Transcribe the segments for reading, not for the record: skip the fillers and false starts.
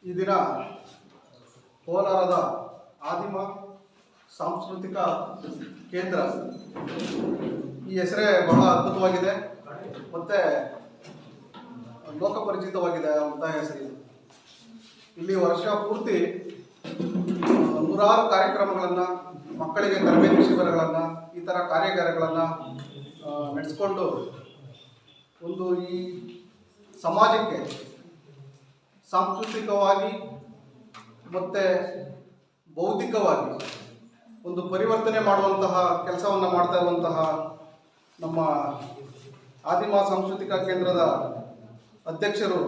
ಈ ದಿನ ಕೋಲಾರದ ಆದಿಮ ಸಾಂಸ್ಕೃತಿಕ ಕೇಂದ್ರ, ಈ ಹೆಸರೇ ಬಹಳ ಅದ್ಭುತವಾಗಿದೆ ಮತ್ತು ಲೋಕಪರಿಚಿತವಾಗಿದೆ ಅಂತ ಹೆಸರಿದೆ. ಇಲ್ಲಿ ವರ್ಷ ಪೂರ್ತಿ ನೂರಾರು ಕಾರ್ಯಕ್ರಮಗಳನ್ನು, ಮಕ್ಕಳಿಗೆ ತರಬೇತಿ ಶಿಬಿರಗಳನ್ನು, ಈ ಥರ ಕಾರ್ಯಾಗಾರಗಳನ್ನು ನಡೆಸ್ಕೊಂಡು ಒಂದು ಈ ಸಮಾಜಕ್ಕೆ ಸಾಂಸ್ಕೃತಿಕವಾಗಿ ಮತ್ತು ಬೌದ್ಧಿಕವಾಗಿ ಒಂದು ಪರಿವರ್ತನೆ ಮಾಡುವಂತಹ ಕೆಲಸವನ್ನು ಮಾಡ್ತಾ ಇರುವಂತಹ ನಮ್ಮ ಆದಿಮ ಸಾಂಸ್ಕೃತಿಕ ಕೇಂದ್ರದ ಅಧ್ಯಕ್ಷರು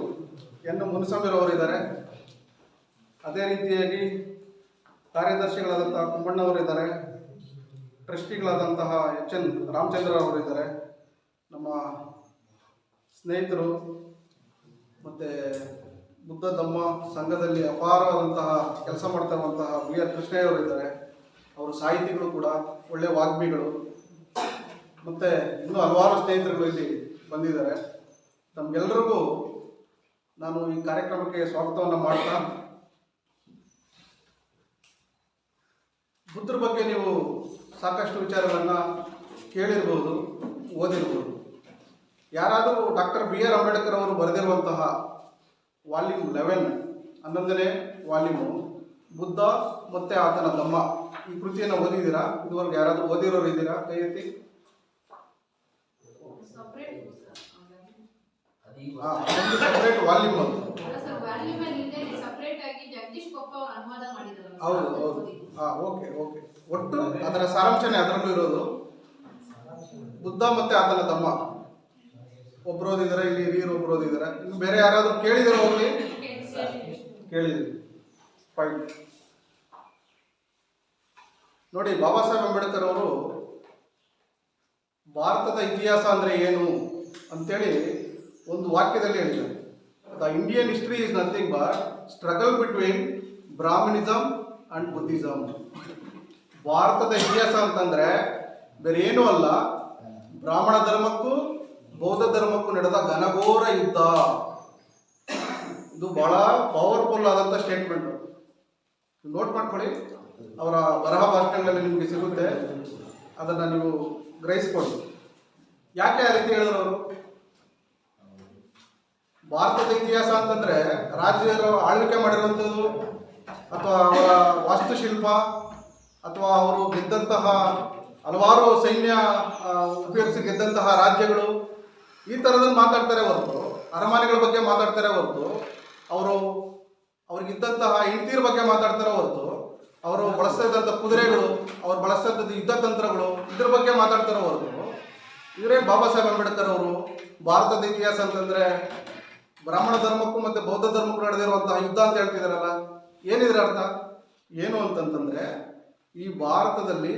ಎನ್ ಮುನಿಸ್ವಾಮಿರವರಿದ್ದಾರೆ. ಅದೇ ರೀತಿಯಾಗಿ ಕಾರ್ಯದರ್ಶಿಗಳಾದಂತಹ ಕುಂಬಣ್ಣವರಿದ್ದಾರೆ, ಟ್ರಸ್ಟಿಗಳಾದಂತಹ HN ರಾಮಚಂದ್ರ ಅವರಿದ್ದಾರೆ, ನಮ್ಮ ಸ್ನೇಹಿತರು ಮತ್ತು ಬುದ್ಧ ಧಮ್ಮ ಸಂಘದಲ್ಲಿ ಅಪಾರವಾದಂತಹ ಕೆಲಸ ಮಾಡ್ತಾ ಇರುವಂತಹ BR ಕೃಷ್ಣಯ್ಯವರಿದ್ದಾರೆ. ಅವರು ಸಾಹಿತಿಗಳು ಕೂಡ, ಒಳ್ಳೆಯ ವಾಗ್ಮಿಗಳು, ಮತ್ತು ಇನ್ನೂ ಹಲವಾರು ಸ್ನೇಹಿತರುಗಳು ಇಲ್ಲಿ ಬಂದಿದ್ದಾರೆ. ನಮಗೆಲ್ಲರಿಗೂ ನಾನು ಈ ಕಾರ್ಯಕ್ರಮಕ್ಕೆ ಸ್ವಾಗತವನ್ನು ಮಾಡ್ತಾ, ಬುದ್ಧರ ಬಗ್ಗೆ ನೀವು ಸಾಕಷ್ಟು ವಿಚಾರಗಳನ್ನು ಕೇಳಿರ್ಬೋದು, ಓದಿರ್ಬೋದು. ಯಾರಾದರೂ ಡಾಕ್ಟರ್ BR ಅಂಬೇಡ್ಕರ್ ಅವರು ಬರೆದಿರುವಂತಹ ವಾಲ್ಯೂಮ್ 11 11ನೇ ವಾಲ್ಯೂಮು ಬುದ್ಧ ಮತ್ತು ಆತನ ಧಮ್ಮ, ಈ ಕೃತಿಯನ್ನು ಓದಿದ್ದೀರಾ? ಇದುವರೆಗೆ ಯಾರಾದರೂ ಓದಿರೋರು ಇದ್ದೀರಾ? ಕೈ ಎತ್ತಿ. ಒಂದು ಸಪ್ರೇಟ್ ವಾಲ್ಯೂಮ್ ಅದು. ಹೌದು ಹೌದು, ಓಕೆ ಓಕೆ. ಒಟ್ಟು ಅದರ ಸಾರಾಂಶನೇ ಅದರಲ್ಲೂ ಇರೋದು. ಬುದ್ಧ ಮತ್ತು ಆತನ ಧಮ್ಮ ಒಬ್ರು ಓದಿದ್ದಾರೆ, ಇಲ್ಲಿ ಹಿರಿಯರು ಒಬ್ರು ಓದಿದ್ದಾರೆ. ಇನ್ನು ಬೇರೆ ಯಾರಾದರೂ ಕೇಳಿದಾರೆ? ಹೋಗ್ಲಿ, ಕೇಳಿದ್ರಿ. ಫೈನ್. ನೋಡಿ, ಬಾಬಾ ಸಾಹೇಬ್ ಅಂಬೇಡ್ಕರ್ ಅವರು ಭಾರತದ ಇತಿಹಾಸ ಅಂದರೆ ಏನು ಅಂತೇಳಿ ಒಂದು ವಾಕ್ಯದಲ್ಲಿ ಹೇಳಿದ್ದಾರೆ. The Indian history is nothing but struggle between Brahminism and Buddhism. ಭಾರತದ ಇತಿಹಾಸ ಅಂತಂದರೆ ಬೇರೆ ಏನೂ ಅಲ್ಲ, ಬ್ರಾಹ್ಮಣ ಧರ್ಮಕ್ಕೂ ಬೌದ್ಧ ಧರ್ಮಕ್ಕೂ ನಡೆದ ಘನಘೋರ ಯುದ್ಧ. ಇದು ಬಹಳ ಪವರ್ಫುಲ್ ಆದಂಥ ಸ್ಟೇಟ್ಮೆಂಟು. ನೋಟ್ ಮಾಡ್ಕೊಳ್ಳಿ, ಅವರ ಬರಹ ಭಾಷಣಗಳಲ್ಲಿ ನಿಮಗೆ ಸಿಗುತ್ತೆ, ಅದನ್ನು ನೀವು ಗ್ರಹಿಸ್ಕೊಳ್ಳಿ. ಯಾಕೆ ಆ ರೀತಿ ಹೇಳಿದ್ರು ಅವರು? ಭಾರತದ ಇತಿಹಾಸ ಅಂತಂದರೆ ರಾಜ್ಯರು ಆಳ್ವಿಕೆ ಮಾಡಿರುವಂಥದ್ದು, ಅಥವಾ ಅವರ ವಾಸ್ತುಶಿಲ್ಪ, ಅಥವಾ ಅವರು ಗೆದ್ದಂತಹ ಹಲವಾರು ಸೈನ್ಯ ಉಪಯೋಗಿಸಿ ಗೆದ್ದಂತಹ ರಾಜ್ಯಗಳು, ಈ ಥರದಲ್ಲಿ ಮಾತಾಡ್ತಾರೆ ಹೊರತು, ಅರಮನೆಗಳ ಬಗ್ಗೆ ಮಾತಾಡ್ತಾರೆ ಹೊರತು, ಅವ್ರಿಗಿದ್ದಂತಹ ಹೆಂಡತಿಯರ ಬಗ್ಗೆ ಮಾತಾಡ್ತಾರೆ ಹೊರತು, ಅವರು ಬಳಸ್ತಾ ಇದ್ದಂಥ ಕುದುರೆಗಳು, ಅವ್ರು ಬಳಸ್ತಾ ಇದ್ದಂಥ ಯುದ್ಧ ತಂತ್ರಗಳು, ಇದ್ರ ಬಗ್ಗೆ ಮಾತಾಡ್ತಾರೆ ಹೊರತು, ಇವರೇ ಬಾಬಾ ಸಾಹೇಬ್ ಅಂಬೇಡ್ಕರ್ ಅವರು ಭಾರತದ ಇತಿಹಾಸ ಅಂತಂದರೆ ಬ್ರಾಹ್ಮಣ ಧರ್ಮಕ್ಕೂ ಮತ್ತು ಬೌದ್ಧ ಧರ್ಮಕ್ಕೂ ನಡೆದಿರುವಂತಹ ಯುದ್ಧ ಅಂತ ಹೇಳ್ತಿದಾರಲ್ಲ. ಏನಿದ್ರ ಅರ್ಥ? ಏನು ಅಂತಂತಂದರೆ, ಈ ಭಾರತದಲ್ಲಿ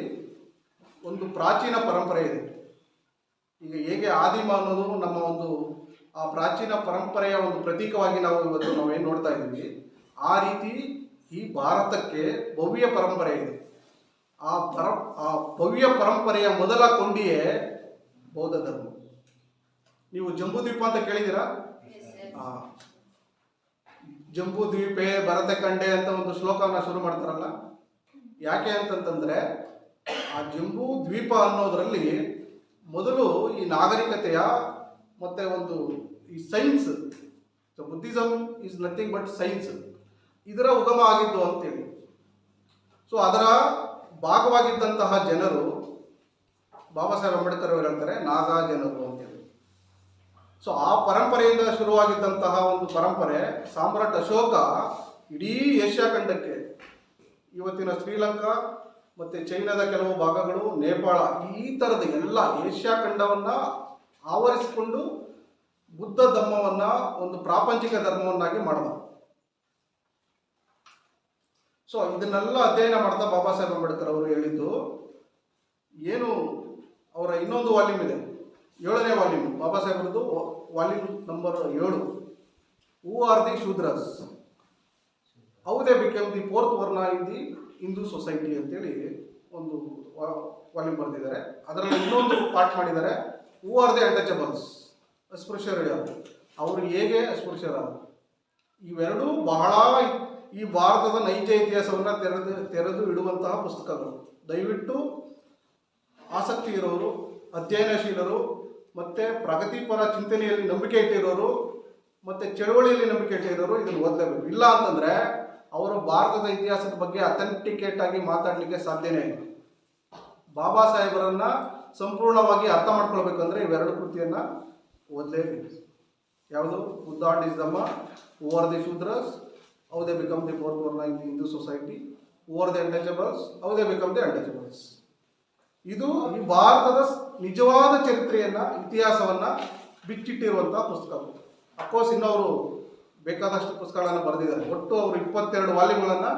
ಒಂದು ಪ್ರಾಚೀನ ಪರಂಪರೆ ಇದೆ. ಈಗ ಹೇಗೆ ಆದಿಮ ಅನ್ನೋದು ನಮ್ಮ ಒಂದು ಆ ಪ್ರಾಚೀನ ಪರಂಪರೆಯ ಒಂದು ಪ್ರತೀಕವಾಗಿ ನಾವೇನು ನೋಡ್ತಾ ಇದ್ದೀವಿ, ಆ ರೀತಿ ಈ ಭಾರತಕ್ಕೆ ಭವ್ಯ ಪರಂಪರೆ ಇದೆ. ಆ ಭವ್ಯ ಪರಂಪರೆಯ ಮೊದಲ ಕೊಂಡಿಯೇ ಬೌದ್ಧ ಧರ್ಮ. ನೀವು ಜಂಬೂದ್ವೀಪ ಅಂತ ಕೇಳಿದ್ದೀರಾ? ಜಂಬೂ ದ್ವೀಪೆ ಭರತ ಕಂಡೆ ಅಂತ ಒಂದು ಶ್ಲೋಕವನ್ನು ಶುರು ಮಾಡ್ತಾರಲ್ಲ. ಯಾಕೆ ಅಂತಂತಂದರೆ, ಆ ಜಂಬೂ ದ್ವೀಪ ಅನ್ನೋದರಲ್ಲಿ ಮೊದಲು ಈ ನಾಗರಿಕತೆಯ ಮತ್ತು ಒಂದು ಈ science, Buddhism is nothing but science, ಇದರ ಉಗಮ ಆಗಿದ್ದು ಅಂತೇಳಿ. ಸೊ ಅದರ ಭಾಗವಾಗಿದ್ದಂತಹ ಜನರು ಬಾಬಾ ಸಾಹೇಬ್ ಅಂಬೇಡ್ಕರ್ ಅವರು ಹೇಳ್ತಾರೆ ನಾಗಾ ಜನರು ಅಂತೇಳಿ. ಸೊ ಆ ಪರಂಪರೆಯಿಂದ ಶುರುವಾಗಿದ್ದಂತಹ ಒಂದು ಪರಂಪರೆ ಸಾಮ್ರಾಟ್ ಅಶೋಕ ಇಡೀ ಏಷ್ಯಾ ಖಂಡಕ್ಕೆ, ಇವತ್ತಿನ ಶ್ರೀಲಂಕಾ ಮತ್ತು ಚೈನಾದ ಕೆಲವು ಭಾಗಗಳು, ನೇಪಾಳ, ಈ ಥರದ ಎಲ್ಲ ಏಷ್ಯಾ ಖಂಡವನ್ನು ಆವರಿಸಿಕೊಂಡು ಬುದ್ಧ ಧರ್ಮವನ್ನು ಒಂದು ಪ್ರಾಪಂಚಿಕ ಧರ್ಮವನ್ನಾಗಿ ಮಾಡಿದ. ಸೊ ಇದನ್ನೆಲ್ಲ ಅಧ್ಯಯನ ಮಾಡ್ತಾ ಬಾಬಾ ಸಾಹೇಬ್ ಅಂಬೇಡ್ಕರ್ ಅವರು ಹೇಳಿದ್ದು ಏನು, ಅವರ ಇನ್ನೊಂದು ವಾಲ್ಯೂಮ್ ಇದೆ, 7ನೇ ವಾಲ್ಯೂಮ್, ಬಾಬಾ ಸಾಹೇಬ್ರದ್ದು volume number 7, who are the Shudras, how they become the fourth varna in the Hindu society ಅಂತೇಳಿ ಒಂದು ವಾಲ್ಯೂಮ್ ಬರೆದಿದ್ದಾರೆ. ಅದರಲ್ಲಿ ಇನ್ನೊಂದು ಪಾರ್ಟ್ ಮಾಡಿದ್ದಾರೆ, ಹೂ ಆರ್ ದಿ ಅನ್ಟಚಬಲ್ಸ್, ಅಸ್ಪೃಶ್ಯರು ಯಾರು, ಅವರು ಹೇಗೆ ಅಸ್ಪೃಶ್ಯರಾದರು. ಇವೆರಡೂ ಬಹಳ ಈ ಭಾರತದ ನೈಜ ಇತಿಹಾಸವನ್ನು ತೆರೆದು ಇಡುವಂತಹ ಪುಸ್ತಕಗಳು. ದಯವಿಟ್ಟು ಆಸಕ್ತಿ ಇರೋರು, ಅಧ್ಯಯನಶೀಲರು, ಮತ್ತು ಪ್ರಗತಿಪರ ಚಿಂತನೆಯಲ್ಲಿ ನಂಬಿಕೆ ಇಟ್ಟಿರೋರು, ಮತ್ತು ಚಳವಳಿಯಲ್ಲಿ ನಂಬಿಕೆ ಇಟ್ಟಿರೋರು ಇದನ್ನು ಓದಲೇಬೇಕು. ಇಲ್ಲ ಅಂತಂದರೆ ಅವರು ಭಾರತದ ಇತಿಹಾಸದ ಬಗ್ಗೆ ಅಥೆಂಟಿಕೇಟ್ ಆಗಿ ಮಾತಾಡಲಿಕ್ಕೆ ಸಾಧ್ಯನೇ ಇಲ್ಲ. ಬಾಬಾ ಸಾಹೇಬರನ್ನು ಸಂಪೂರ್ಣವಾಗಿ ಅರ್ಥ ಮಾಡ್ಕೊಳ್ಬೇಕಂದ್ರೆ ಇವೆರಡು ಕೃತಿಯನ್ನು ಓದಲೇಬೇಕು. ಯಾವುದು? Buddha and his Dhamma, who were the Shudras, how they become the fourth varna in the Hindu society, who were the untouchables, how they become the untouchables. ಇದು ಈ ಭಾರತದ ನಿಜವಾದ ಚರಿತ್ರೆಯನ್ನು, ಇತಿಹಾಸವನ್ನು ಬಿಚ್ಚಿಟ್ಟಿರುವಂತಹ ಪುಸ್ತಕಗಳು. ಅಫ್ಕೋರ್ಸ್ ಇನ್ನವರು ಬೇಕಾದಷ್ಟು ಪುಸ್ತಕಗಳನ್ನು ಬರೆದಿದ್ದಾರೆ. ಒಟ್ಟು ಅವರು 22 ವಾಲ್ಯೂಮ್ಗಳನ್ನು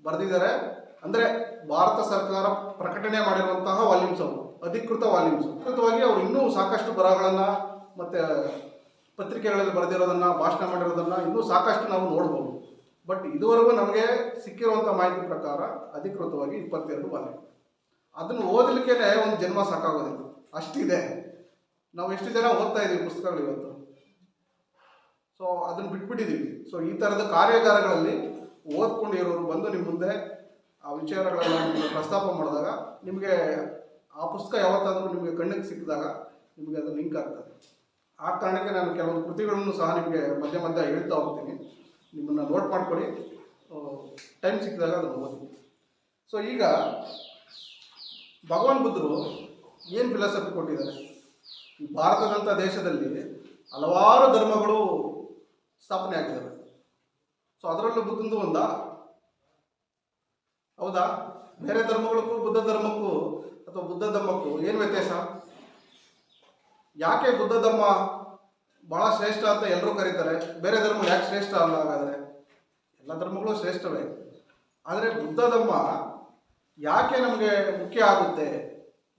ಬರೆದಿದ್ದಾರೆ. ಅಂದರೆ ಭಾರತ ಸರ್ಕಾರ ಪ್ರಕಟಣೆ ಮಾಡಿರುವಂತಹ ವಾಲ್ಯೂಮ್ಸ್ ಅವು, ಅಧಿಕೃತ ವಾಲ್ಯೂಮ್ಸ್. ಅಧಿಕೃತವಾಗಿ ಅವರು ಇನ್ನೂ ಸಾಕಷ್ಟು ಬರಹಗಳನ್ನು ಮತ್ತು ಪತ್ರಿಕೆಗಳಲ್ಲಿ ಬರೆದಿರೋದನ್ನು, ಭಾಷಣ ಮಾಡಿರೋದನ್ನು ಇನ್ನೂ ಸಾಕಷ್ಟು ನಾವು ನೋಡ್ಬೋದು. ಬಟ್ ಇದುವರೆಗೂ ನಮಗೆ ಸಿಕ್ಕಿರುವಂಥ ಮಾಹಿತಿ ಪ್ರಕಾರ ಅಧಿಕೃತವಾಗಿ 22 ವಾಲ್ಯೂಮ್. ಅದನ್ನು ಓದಲಿಕ್ಕೆ ಒಂದು ಜನ್ಮ ಸಾಕಾಗೋದಿಲ್ಲ, ಅಷ್ಟಿದೆ. ನಾವು ಎಷ್ಟು ಜನ ಓದ್ತಾ ಇದ್ದೀವಿ ಪುಸ್ತಕಗಳು ಇವತ್ತು. ಸೊ ಅದನ್ನು ಬಿಟ್ಬಿಟ್ಟಿದ್ದೀವಿ. ಸೊ ಈ ಥರದ ಕಾರ್ಯಾಗಾರಗಳಲ್ಲಿ ಓದ್ಕೊಂಡಿರೋರು ಬಂದು ನಿಮ್ಮ ಮುಂದೆ ಆ ವಿಚಾರಗಳನ್ನು ನಿಮಗೆ ಪ್ರಸ್ತಾಪ ಮಾಡಿದಾಗ ನಿಮಗೆ ಆ ಪುಸ್ತಕ ಯಾವತ್ತಾದರೂ ನಿಮಗೆ ಕಣ್ಣಿಗೆ ಸಿಕ್ಕಿದಾಗ ನಿಮಗೆ ಅದು ಲಿಂಕ್ ಆಗ್ತದೆ. ಆ ಕಾರಣಕ್ಕೆ ನಾನು ಕೆಲವೊಂದು ಕೃತಿಗಳನ್ನು ಸಹ ನಿಮಗೆ ಮಧ್ಯೆ ಮಧ್ಯೆ ಹೇಳ್ತಾ ಹೋಗ್ತೀನಿ. ನಿಮ್ಮನ್ನು ನೋಟ್ ಮಾಡ್ಕೊಳ್ಳಿ, ಟೈಮ್ ಸಿಕ್ಕಿದಾಗ ಅದನ್ನು ಓದಿ. ಸೊ ಈಗ ಭಗವಾನ್ ಬುದ್ಧರು ಏನು ಫಿಲಾಸಫಿ ಕೊಟ್ಟಿದ್ದಾರೆ? ಈ ಭಾರತದಂಥ ದೇಶದಲ್ಲಿ ಹಲವಾರು ಧರ್ಮಗಳು ಸ್ಥಾಪನೆ ಆಗಿದ್ದಾವೆ. ಸೊ ಅದರಲ್ಲೂ ಬುದ್ಧಂದು ಒಂದಾ? ಹೌದಾ? ಬೇರೆ ಧರ್ಮಗಳಿಗೂ ಬುದ್ಧ ಧರ್ಮಕ್ಕೂ ಅಥವಾ ಬುದ್ಧ ಧರ್ಮಕ್ಕೂ ಏನು ವ್ಯತ್ಯಾಸ? ಯಾಕೆ ಬುದ್ಧ ಧರ್ಮ ಭಾಳ ಶ್ರೇಷ್ಠ ಅಂತ ಎಲ್ಲರೂ ಕರೀತಾರೆ, ಬೇರೆ ಧರ್ಮ ಯಾಕೆ ಶ್ರೇಷ್ಠ ಅಲ್ಲ? ಹಾಗಾದರೆ ಎಲ್ಲ ಧರ್ಮಗಳು ಶ್ರೇಷ್ಠವೇ, ಆದರೆ ಬುದ್ಧ ಧರ್ಮ ಯಾಕೆ ನಮಗೆ ಮುಖ್ಯ ಆಗುತ್ತೆ?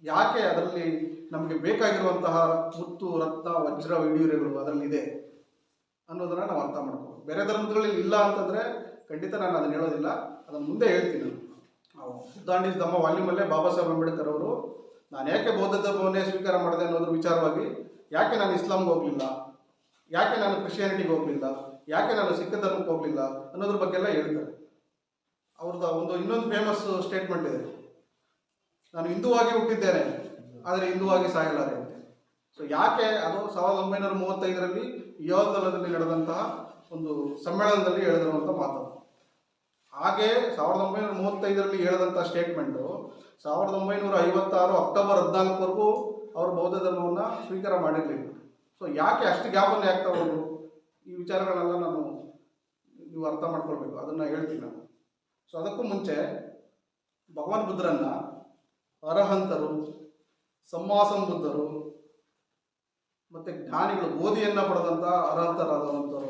ಯಾಕೆ ಅದರಲ್ಲಿ ನಮಗೆ ಬೇಕಾಗಿರುವಂತಹ ಮುತ್ತು, ರತ್ನ, ವಜ್ರ, ವೈಡೂರ್ಯಗಳು ಅದರಲ್ಲಿದೆ ಅನ್ನೋದನ್ನು ನಾವು ಅರ್ಥ ಮಾಡ್ಕೋಬೇಕು. ಬೇರೆ ಧರ್ಮಗಳಲ್ಲಿ ಇಲ್ಲ ಅಂತಂದರೆ ಖಂಡಿತ ನಾನು ಅದನ್ನು ಹೇಳೋದಿಲ್ಲ, ಅದನ್ನು ಮುಂದೆ ಹೇಳ್ತೀನಿ. ಬುದ್ಧ ಅಂಡ್ ಹಿಸ್ ಧಮ್ಮ ವಾಲ್ಯೂಮಲ್ಲೇ ಬಾಬಾ ಸಾಹೇಬ್ ಅಂಬೇಡ್ಕರ್ ಅವರು ನಾನು ಯಾಕೆ ಬೌದ್ಧ ಧರ್ಮವನ್ನೇ ಸ್ವೀಕಾರ ಮಾಡಿದೆ ಅನ್ನೋದ್ರ ವಿಚಾರವಾಗಿ, ಯಾಕೆ ನಾನು ಇಸ್ಲಾಂಗೆ ಹೋಗಲಿಲ್ಲ, ಯಾಕೆ ನಾನು ಕ್ರಿಶ್ಚಿಯಾನಿಟಿಗೆ ಹೋಗಲಿಲ್ಲ, ಯಾಕೆ ನಾನು ಸಿಖ್ ಧರ್ಮಕ್ಕೆ ಹೋಗಲಿಲ್ಲ ಅನ್ನೋದ್ರ ಬಗ್ಗೆ ಎಲ್ಲ ಹೇಳ್ತಾರೆ. ಅವ್ರದ್ದು ಇನ್ನೊಂದು ಫೇಮಸ್ ಸ್ಟೇಟ್ಮೆಂಟ್ ಇದೆ, ನಾನು ಹಿಂದೂವಾಗಿ ಹುಟ್ಟಿದ್ದೇನೆ ಆದರೆ ಹಿಂದೂವಾಗಿ ಸಾಯಲಾರೆ ಅಂತ. ಸೊ ಯಾಕೆ? ಅದು 1935ರಲ್ಲಿ ಯೋಧಲದಲ್ಲಿ ನಡೆದಂತಹ ಒಂದು ಸಮ್ಮೇಳನದಲ್ಲಿ ಹೇಳಿದಿರುವಂಥ ಮಾತು. ಹಾಗೆ 1935ರಲ್ಲಿ ಹೇಳಿದಂಥ ಸ್ಟೇಟ್ಮೆಂಟು 1956 ಅಕ್ಟೋಬರ್ 14ವರೆಗೂ ಅವರು ಬೌದ್ಧ ಧರ್ಮವನ್ನು ಸ್ವೀಕಾರ ಮಾಡಿರಲಿಲ್ಲ. ಸೊ ಯಾಕೆ ಅಷ್ಟು ಗ್ಯಾಪನ್ನು ಯಾಕೆ ತಗೊಂಡು? ಈ ವಿಚಾರಗಳೆಲ್ಲ ನೀವು ಅರ್ಥ ಮಾಡ್ಕೊಳ್ಬೇಕು, ಅದನ್ನು ಹೇಳ್ತೀನಿ ನಾನು. ಸೊ ಅದಕ್ಕೂ ಮುಂಚೆ ಭಗವಾನ್ ಬುದ್ಧರನ್ನು ಅರಹಂತರು, ಸಮ್ಮಾಸಂಬುದ್ಧರು ಮತ್ತು ಜ್ಞಾನಿಗಳು, ಬೋಧಿಯನ್ನು ಪಡೆದಂಥ ಅರಹಂತರಾದಂಥವರು.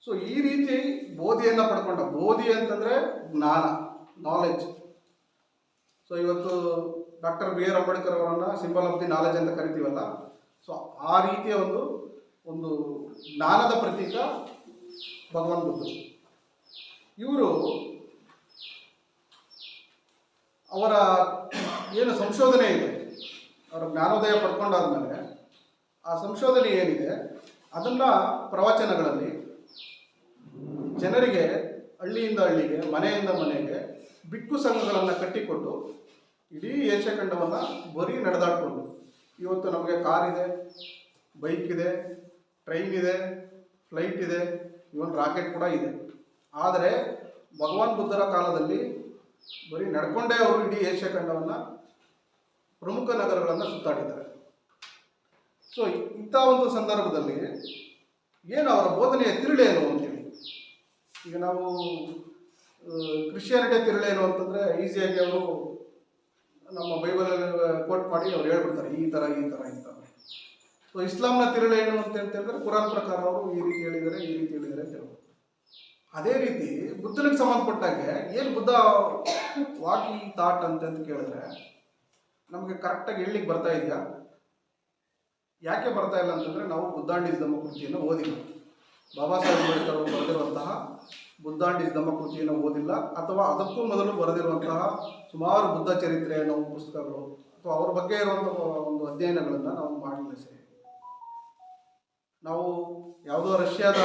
ಸೊ ಈ ರೀತಿ ಬೋಧಿಯನ್ನು ಪಡ್ಕೊಂಡ, ಬೋಧಿ ಅಂತಂದರೆ ಜ್ಞಾನ, ನಾಲೆಜ್. ಸೊ ಇವತ್ತು ಡಾಕ್ಟರ್ BR ಅಂಬೇಡ್ಕರ್ ಅವರನ್ನು ಸಿಂಬಲ್ ಆಫ್ ದಿ ನಾಲೆಜ್ ಅಂತ ಕರಿತೀವಲ್ಲ, ಸೊ ಆ ರೀತಿಯ ಒಂದು ಜ್ಞಾನದ ಪ್ರತೀಕ ಭಗವಾನ್ ಬುದ್ಧ. ಇವರು ಅವರ ಏನು ಸಂಶೋಧನೆ ಇದೆ, ಅವರ ಜ್ಞಾನೋದಯ ಪಡ್ಕೊಂಡಾದ್ಮೇಲೆ ಆ ಸಂಶೋಧನೆ ಏನಿದೆ ಅದನ್ನು ಪ್ರವಚನಗಳಲ್ಲಿ ಜನರಿಗೆ ಹಳ್ಳಿಯಿಂದ ಹಳ್ಳಿಗೆ, ಮನೆಯಿಂದ ಮನೆಗೆ ಬಿಕ್ಕು ಸಂಘಗಳನ್ನು ಕಟ್ಟಿಕೊಟ್ಟು ಇಡೀ ಏಷ್ಯಾ ಖಂಡವನ್ನು ಬರೀ ನಡೆದಾಡಿಕೊಂಡು, ಇವತ್ತು ನಮಗೆ ಕಾರ್ ಇದೆ, ಬೈಕ್ ಇದೆ, ಟ್ರೈನ್ ಇದೆ, ಫ್ಲೈಟ್ ಇದೆ, ಇವನ್ ರಾಕೆಟ್ ಕೂಡ ಇದೆ. ಆದರೆ ಭಗವಾನ್ ಬುದ್ಧರ ಕಾಲದಲ್ಲಿ ಬರೀ ನಡ್ಕೊಂಡೇ ಅವರು ಇಡೀ ಏಷ್ಯಾ ಖಂಡವನ್ನು, ಪ್ರಮುಖ ನಗರಗಳನ್ನು ಸುತ್ತಾಡಿದ್ದಾರೆ. ಸೊ ಇಂಥ ಒಂದು ಸಂದರ್ಭದಲ್ಲಿ ಏನು ಅವರ ಬೋಧನೆಯ ತಿರುಳೇನು ಅಂತೇಳಿ, ಈಗ ನಾವು ಕ್ರಿಶ್ಚಿಯಾನಿಟಿ ತಿರುಳೇನು ಅಂತಂದರೆ ಈಸಿಯಾಗಿ ಅವರು ನಮ್ಮ ಬೈಬಲಲ್ಲಿ ಕೋಟ್ ಮಾಡಿ ಅವ್ರು ಹೇಳ್ಬಿಡ್ತಾರೆ, ಈ ಥರ ಈ ಥರ ಈ ಥರ. ಸೊ ಇಸ್ಲಾಂನ ತಿರುಳೇನು ಅಂತ ಹೇಳಿದ್ರೆ ಕುರಾನ್ ಪ್ರಕಾರ ಅವರು ಈ ರೀತಿ ಹೇಳಿದ್ದಾರೆ, ಈ ರೀತಿ ಹೇಳಿದ್ದಾರೆ ಅಂತ ಹೇಳ್ಬೋದು. ಅದೇ ರೀತಿ ಬುದ್ಧನಿಗೆ ಸಂಬಂಧಪಟ್ಟಾಗೆ ಏನು ಬುದ್ಧ ವಾಟ್ ಈ ಥಾಟ್ ಅಂತ ಕೇಳಿದ್ರೆ ನಮಗೆ ಕರೆಕ್ಟಾಗಿ ಹೇಳಲಿಕ್ಕೆ ಬರ್ತಾ ಇದೆಯಾ? ಯಾಕೆ ಬರ್ತಾ ಇಲ್ಲ ಅಂತಂದರೆ ನಾವು ಬುದ್ಧ ಅಂಡ್ ಹಿಸ್ ಧಮ್ಮ ಕೃತಿಯನ್ನು ಓದಿಲ್ಲ. ಬಾಬಾ ಸಾಹೇಬ್ ಅಂಬೇಡ್ಕರ್ ಅವರು ಬರೆದಿರುವಂತಹ ಬುದ್ಧ ಅಂಡ್ ಹಿಸ್ ಧಮ್ಮ ಕೃತಿಯನ್ನು ಓದಿಲ್ಲ, ಅಥವಾ ಅದಕ್ಕೂ ಮೊದಲು ಬರೆದಿರುವಂತಹ ಸುಮಾರು ಬುದ್ಧ ಚರಿತ್ರೆ ಅನ್ನೋ ಪುಸ್ತಕಗಳು ಅಥವಾ ಅವ್ರ ಬಗ್ಗೆ ಇರುವಂತಹ ಒಂದು ಅಧ್ಯಯನಗಳನ್ನು ನಾವು ಮಾಡಲಿಲ್ಲ. ಸರಿ, ನಾವು ಯಾವುದೋ ರಷ್ಯಾದ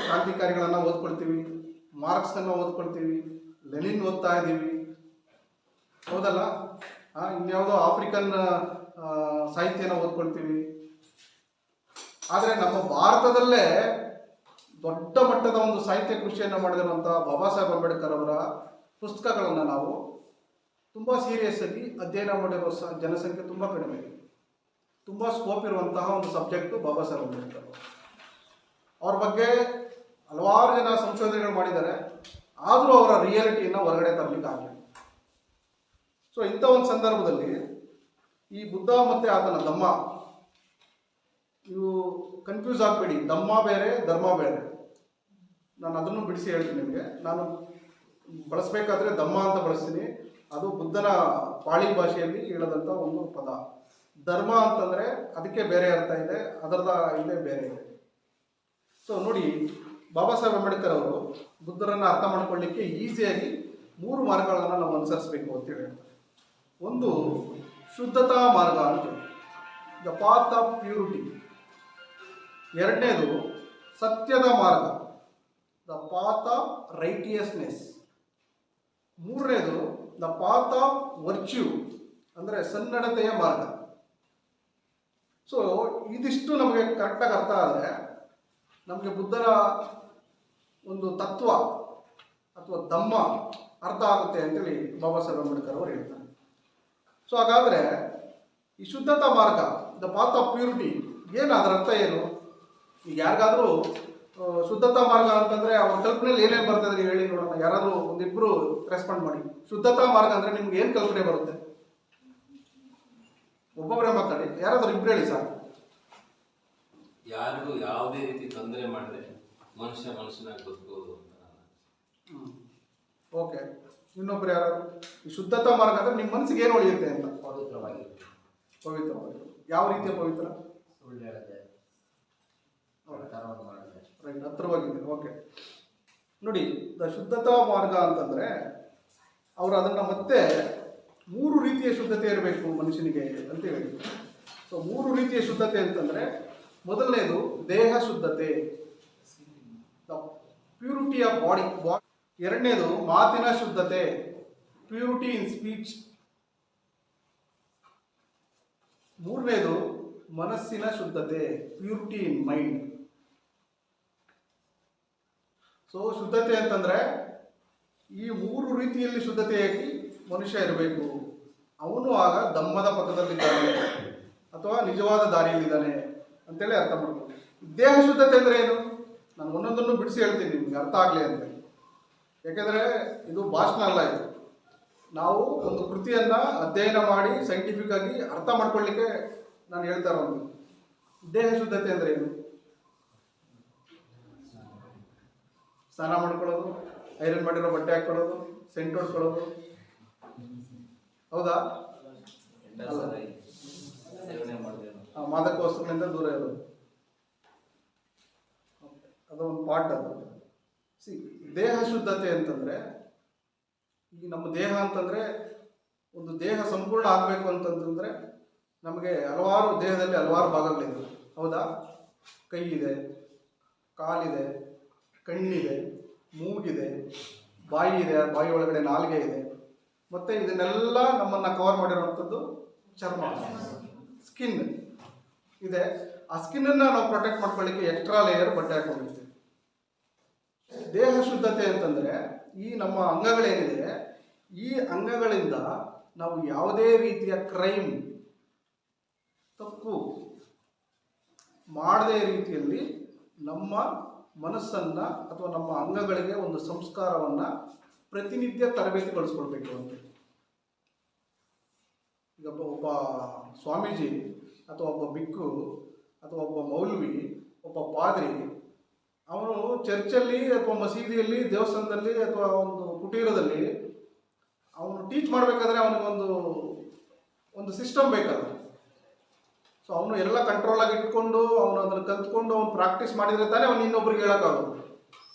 ಕ್ರಾಂತಿಕಾರಿಗಳನ್ನು ಓದ್ಕೊಳ್ತೀವಿ, ಮಾರ್ಕ್ಸನ್ನು ಓದ್ಕೊಳ್ತೀವಿ, ಲೆನಿನ್ ಓದ್ತಾ ಇದ್ದೀವಿ, ಹೌದಲ್ಲ? ಇನ್ಯಾವುದೋ ಆಫ್ರಿಕನ್ ಸಾಹಿತ್ಯನ ಓದ್ಕೊಳ್ತೀವಿ. ಆದರೆ ನಮ್ಮ ಭಾರತದಲ್ಲೇ ದೊಡ್ಡ ಮಟ್ಟದ ಒಂದು ಸಾಹಿತ್ಯ ಕೃಷಿಯನ್ನು ಮಾಡಿರುವಂಥ ಬಾಬಾ ಸಾಹೇಬ್ ಅಂಬೇಡ್ಕರ್ ಅವರ ಪುಸ್ತಕಗಳನ್ನು ನಾವು ತುಂಬ ಸೀರಿಯಸ್ ಆಗಿ ಅಧ್ಯಯನ ಮಾಡಿರೋ ಜನಸಂಖ್ಯೆ ತುಂಬ ಕಡಿಮೆ ಇದೆ. ತುಂಬ ಸ್ಕೋಪ್ ಇರುವಂತಹ ಒಂದು ಸಬ್ಜೆಕ್ಟು ಬಾಬಾ ಸಾಹೇಬ್ ಅಂಬೇಡ್ಕರ್. ಅವ್ರ ಬಗ್ಗೆ ಹಲವಾರು ಜನ ಸಂಶೋಧನೆಗಳು ಮಾಡಿದ್ದಾರೆ, ಆದರೂ ಅವರ ರಿಯಾಲಿಟಿಯನ್ನು ಹೊರಗಡೆ ತರಲಿಕ್ಕೆ ಆಗಲಿಲ್ಲ. ಸೊ ಇಂಥ ಒಂದು ಸಂದರ್ಭದಲ್ಲಿ ಈ ಬುದ್ಧ ಮತ್ತು ಆತನ ಧಮ್ಮ, ಇವು ಕನ್ಫ್ಯೂಸ್ ಆಗಬೇಡಿ. ಧಮ್ಮ ಬೇರೆ, ಧರ್ಮ ಬೇರೆ. ನಾನು ಅದನ್ನು ಬಿಡಿಸಿ ಹೇಳ್ತೀನಿ ನಿಮಗೆ. ನಾನು ಬಳಸಬೇಕಾದ್ರೆ ಧಮ್ಮ ಅಂತ ಬಳಸ್ತೀನಿ, ಅದು ಬುದ್ಧನ ಪಾಳಿ ಭಾಷೆಯಲ್ಲಿ ಹೇಳದಂಥ ಒಂದು ಪದ. ಧರ್ಮ ಅಂತಂದರೆ ಅದಕ್ಕೆ ಬೇರೆ ಅರ್ಥ ಇದೆ, ಅದರದ ಇಲ್ಲೇ ಬೇರೆ ಇದೆ. ಸೊ ನೋಡಿ, ಬಾಬಾ ಸಾಹೇಬ್ ಅಂಬೇಡ್ಕರ್ ಅವರು ಬುದ್ಧರನ್ನು ಅರ್ಥ ಮಾಡ್ಕೊಳ್ಳಿಕ್ಕೆ ಈಸಿಯಾಗಿ 3 ಮಾರ್ಗಗಳನ್ನು ನಾವು ಅನುಸರಿಸಬೇಕು ಅಂತೇಳಿ ಹೇಳ್ತಾರೆ. ಒಂದು ಶುದ್ಧತಾ ಮಾರ್ಗ ಅಂತ, ದ ಪಾತ್ ಆಫ್ ಪ್ಯೂರಿಟಿ. ಎರಡನೇದು ಸತ್ಯದ ಮಾರ್ಗ, ದ ಪಾತ್ ಆಫ್ ರೈಟಿಯಸ್ನೆಸ್. ಮೂರನೇದು ದ ಪಾತ್ ಆಫ್ ವರ್ಚ್ಯೂ, ಅಂದರೆ ಸನ್ನಡತೆಯ ಮಾರ್ಗ. ಸೊ ಇದಿಷ್ಟು ನಮಗೆ ಕರೆಕ್ಟಾಗಿ ಅರ್ಥ ಆದರೆ ನಮಗೆ ಬುದ್ಧರ ಒಂದು ತತ್ವ ಅಥವಾ ಧಮ್ಮ ಅರ್ಥ ಆಗುತ್ತೆ ಅಂತೇಳಿ ಬಾಬಾ ಸಾಹೇಬ್ ಅಂಬೇಡ್ಕರ್ ಅವರು ಹೇಳ್ತಾರೆ. ಸೊ ಹಾಗಾದರೆ ಈ ಶುದ್ಧತಾ ಮಾರ್ಗ, ದ ಪಾತ್ ಆಫ್ ಪ್ಯೂರಿಟಿ, ಏನು ಅದರ ಅರ್ಥ ಏನು? ಈಗ ಯಾರಿಗಾದರೂ ಶುದ್ಧತಾ ಮಾರ್ಗ ಅಂತಂದರೆ ಅವ್ರ ಕಲ್ಪನೆಯಲ್ಲಿ ಏನೇನು ಬರ್ತದೆ ನೀವು ಹೇಳಿ ನೋಡೋಣ. ಯಾರಾದರೂ ಒಂದಿಬ್ಬರು ರೆಸ್ಪಾಂಡ್ ಮಾಡಿ. ಶುದ್ಧತಾ ಮಾರ್ಗ ಅಂದರೆ ನಿಮ್ಗೆ ಏನು ಕಲ್ಪನೆ ಬರುತ್ತೆ? ಒಬ್ಬೊಬ್ಬರೇ ಮಾತಾಡಿ, ಯಾರಾದರೂ ಇಬ್ಬರು ಹೇಳಿ ಸರ್. ಯಾರಿಗೂ ಯಾವುದೇ ರೀತಿ ತೊಂದರೆ ಮಾಡಿದ್ರೆ ಮನುಷ್ಯನಾಗಿ ಬದುಕೋದು ಅಂತ. ಓಕೆ, ಇನ್ನೊಬ್ರು ಯಾರು? ಈ ಶುದ್ಧತಾ ಮಾರ್ಗ ಅಂದರೆ ನಿಮ್ಮ ಮನಸ್ಸಿಗೆ ಏನು ಉಳಿಯುತ್ತೆ ಅಂತ? ಪವಿತ್ರವಾಗಿ. ಯಾವ ರೀತಿಯ ಪವಿತ್ರ? ಸುಳ್ಳು ಹೇಳದೆ, ರೈಟ್, ಹತ್ರವಾಗಿದೆ. ಓಕೆ, ನೋಡಿ, ದ ಶುದ್ಧತಾ ಮಾರ್ಗ ಅಂತಂದರೆ ಅವರು ಅದನ್ನು ಮತ್ತೆ 3 ರೀತಿಯ ಶುದ್ಧತೆ ಇರಬೇಕು ಮನುಷ್ಯನಿಗೆ ಅಂತ ಹೇಳಿ. ಸೊ 3 ರೀತಿಯ ಶುದ್ಧತೆ ಅಂತಂದರೆ, ಮೊದಲನೇದು ದೇಹ ಶುದ್ಧತೆ, ದ ಪ್ಯೂರಿಟಿ ಆಫ್ ಬಾಡಿ. ಎರಡನೇದು ಮಾತಿನ ಶುದ್ಧತೆ, ಪ್ಯೂರಿಟಿ ಇನ್ ಸ್ಪೀಚ್. ಮೂರನೇದು ಮನಸ್ಸಿನ ಶುದ್ಧತೆ, ಪ್ಯೂರಿಟಿ ಇನ್ ಮೈಂಡ್. ಸೊ ಶುದ್ಧತೆ ಅಂತಂದರೆ ಈ 3 ರೀತಿಯಲ್ಲಿ ಶುದ್ಧತೆಯಾಗಿ ಮನುಷ್ಯ ಇರಬೇಕು. ಅವನು ಆಗ ಧಮ್ಮದ ಪಥದಲ್ಲಿದ್ದಾನೆ ಅಥವಾ ನಿಜವಾದ ದಾರಿಯಲ್ಲಿದ್ದಾನೆ ಅಂತೇಳಿ ಅರ್ಥ ಮಾಡ್ಕೊಂಡು. ದೇಹ ಶುದ್ಧತೆ ಅಂದರೆ ಏನು? ನಾನು ಒಂದೊಂದನ್ನು ಬಿಡಿಸಿ ಹೇಳ್ತೀನಿ ನಿಮ್ಗೆ ಅರ್ಥ ಆಗಲಿ ಅಂತ. ಯಾಕೆಂದರೆ ಇದು ಭಾಷಣ ಅಲ್ಲ, ಇದು ನಾವು ಒಂದು ಕೃತಿಯನ್ನು ಅಧ್ಯಯನ ಮಾಡಿ ಸೈಂಟಿಫಿಕ್ ಆಗಿ ಅರ್ಥ ಮಾಡ್ಕೊಳ್ಳಿಕ್ಕೆ ನಾನು ಹೇಳ್ತಾ ಇರೋದು. ದೇಹ ಶುದ್ಧತೆ ಅಂದರೆ ಏನು? ಸ್ನಾನ ಮಾಡ್ಕೊಳ್ಳೋದು, ಐರನ್ ಮಾಡಿರೋ ಬಟ್ಟೆ ಹಾಕ್ಕೊಳ್ಳೋದು, ಸೆಂಟ್ ಹೊಡ್ಕೊಳ್ಳೋದು, ಹೌದಾ? ಮಾದಕ ವಸ್ತುಗಳಿಂದ ದೂರ ಇರೋದು, ಅದೊಂದು ಪಾರ್ಟ್. ಅದು ದೇಹ ಶುದ್ಧತೆ ಅಂತಂದರೆ, ಈಗ ನಮ್ಮ ದೇಹ ಅಂತಂದರೆ ಒಂದು ದೇಹ ಸಂಪೂರ್ಣ ಆಗಬೇಕು ಅಂತಂತಂದರೆ ನಮಗೆ ದೇಹದಲ್ಲಿ ಹಲವಾರು ಭಾಗಗಳಿದೆ, ಹೌದಾ? ಕೈ ಇದೆ, ಕಾಲಿದೆ, ಕಣ್ಣಿದೆ, ಮೂಗಿದೆ, ಬಾಯಿ ಇದೆ, ಬಾಯಿ ಒಳಗಡೆ ನಾಲಿಗೆ ಇದೆ, ಮತ್ತು ಇದನ್ನೆಲ್ಲ ನಮ್ಮನ್ನು ಕವರ್ ಮಾಡಿರುವಂಥದ್ದು ಚರ್ಮ, ಸ್ಕಿನ್ ಇದೆ. ಆ ಸ್ಕಿನ್ನನ್ನು ನಾವು ಪ್ರೊಟೆಕ್ಟ್ ಮಾಡ್ಕೊಳ್ಳಿಕ್ಕೆ ಎಕ್ಸ್ಟ್ರಾ ಲೇಯರ್ ಬಟ್ಟೆ ಹಾಕೊಂಡಿರ್ತೀವಿ. ದೇಹ ಶುದ್ಧತೆ ಅಂತಂದರೆ ಈ ನಮ್ಮ ಅಂಗಗಳೇನಿದೆ, ಈ ಅಂಗಗಳಿಂದ ನಾವು ಯಾವುದೇ ರೀತಿಯ ಕ್ರೈಮ್, ತಪ್ಪು ಮಾಡದೇ ರೀತಿಯಲ್ಲಿ ನಮ್ಮ ಮನಸ್ಸನ್ನು ಅಥವಾ ನಮ್ಮ ಅಂಗಗಳಿಗೆ ಒಂದು ಸಂಸ್ಕಾರವನ್ನು ಪ್ರತಿನಿತ್ಯ ತರಬೇತಿಗೊಳಿಸ್ಕೊಳ್ಬೇಕು ಅಂತ. ಈಗ ಒಬ್ಬ ಸ್ವಾಮೀಜಿ ಅಥವಾ ಒಬ್ಬ ಬಿಕ್ಕು ಅಥವಾ ಒಬ್ಬ ಮೌಲ್ವಿ, ಒಬ್ಬ ಪಾದ್ರಿ, ಅವನು ಚರ್ಚಲ್ಲಿ ಅಥವಾ ಮಸೀದಿಯಲ್ಲಿ, ದೇವಸ್ಥಾನದಲ್ಲಿ ಅಥವಾ ಒಂದು ಕುಟೀರದಲ್ಲಿ ಅವನು ಟೀಚ್ ಮಾಡಬೇಕಾದ್ರೆ ಅವನಿಗೊಂದು ಸಿಸ್ಟಮ್ ಬೇಕಲ್ಲ. ಸೊ ಅವನು ಎಲ್ಲ ಕಂಟ್ರೋಲಾಗಿ ಇಟ್ಕೊಂಡು ಅವನು ಅದನ್ನು ಕಲ್ತ್ಕೊಂಡು ಅವನು ಪ್ರಾಕ್ಟೀಸ್ ಮಾಡಿದರೆ ತಾನೇ ಅವನು ಇನ್ನೊಬ್ರಿಗೆ ಹೇಳೋಕ್ಕಾಗೋದು.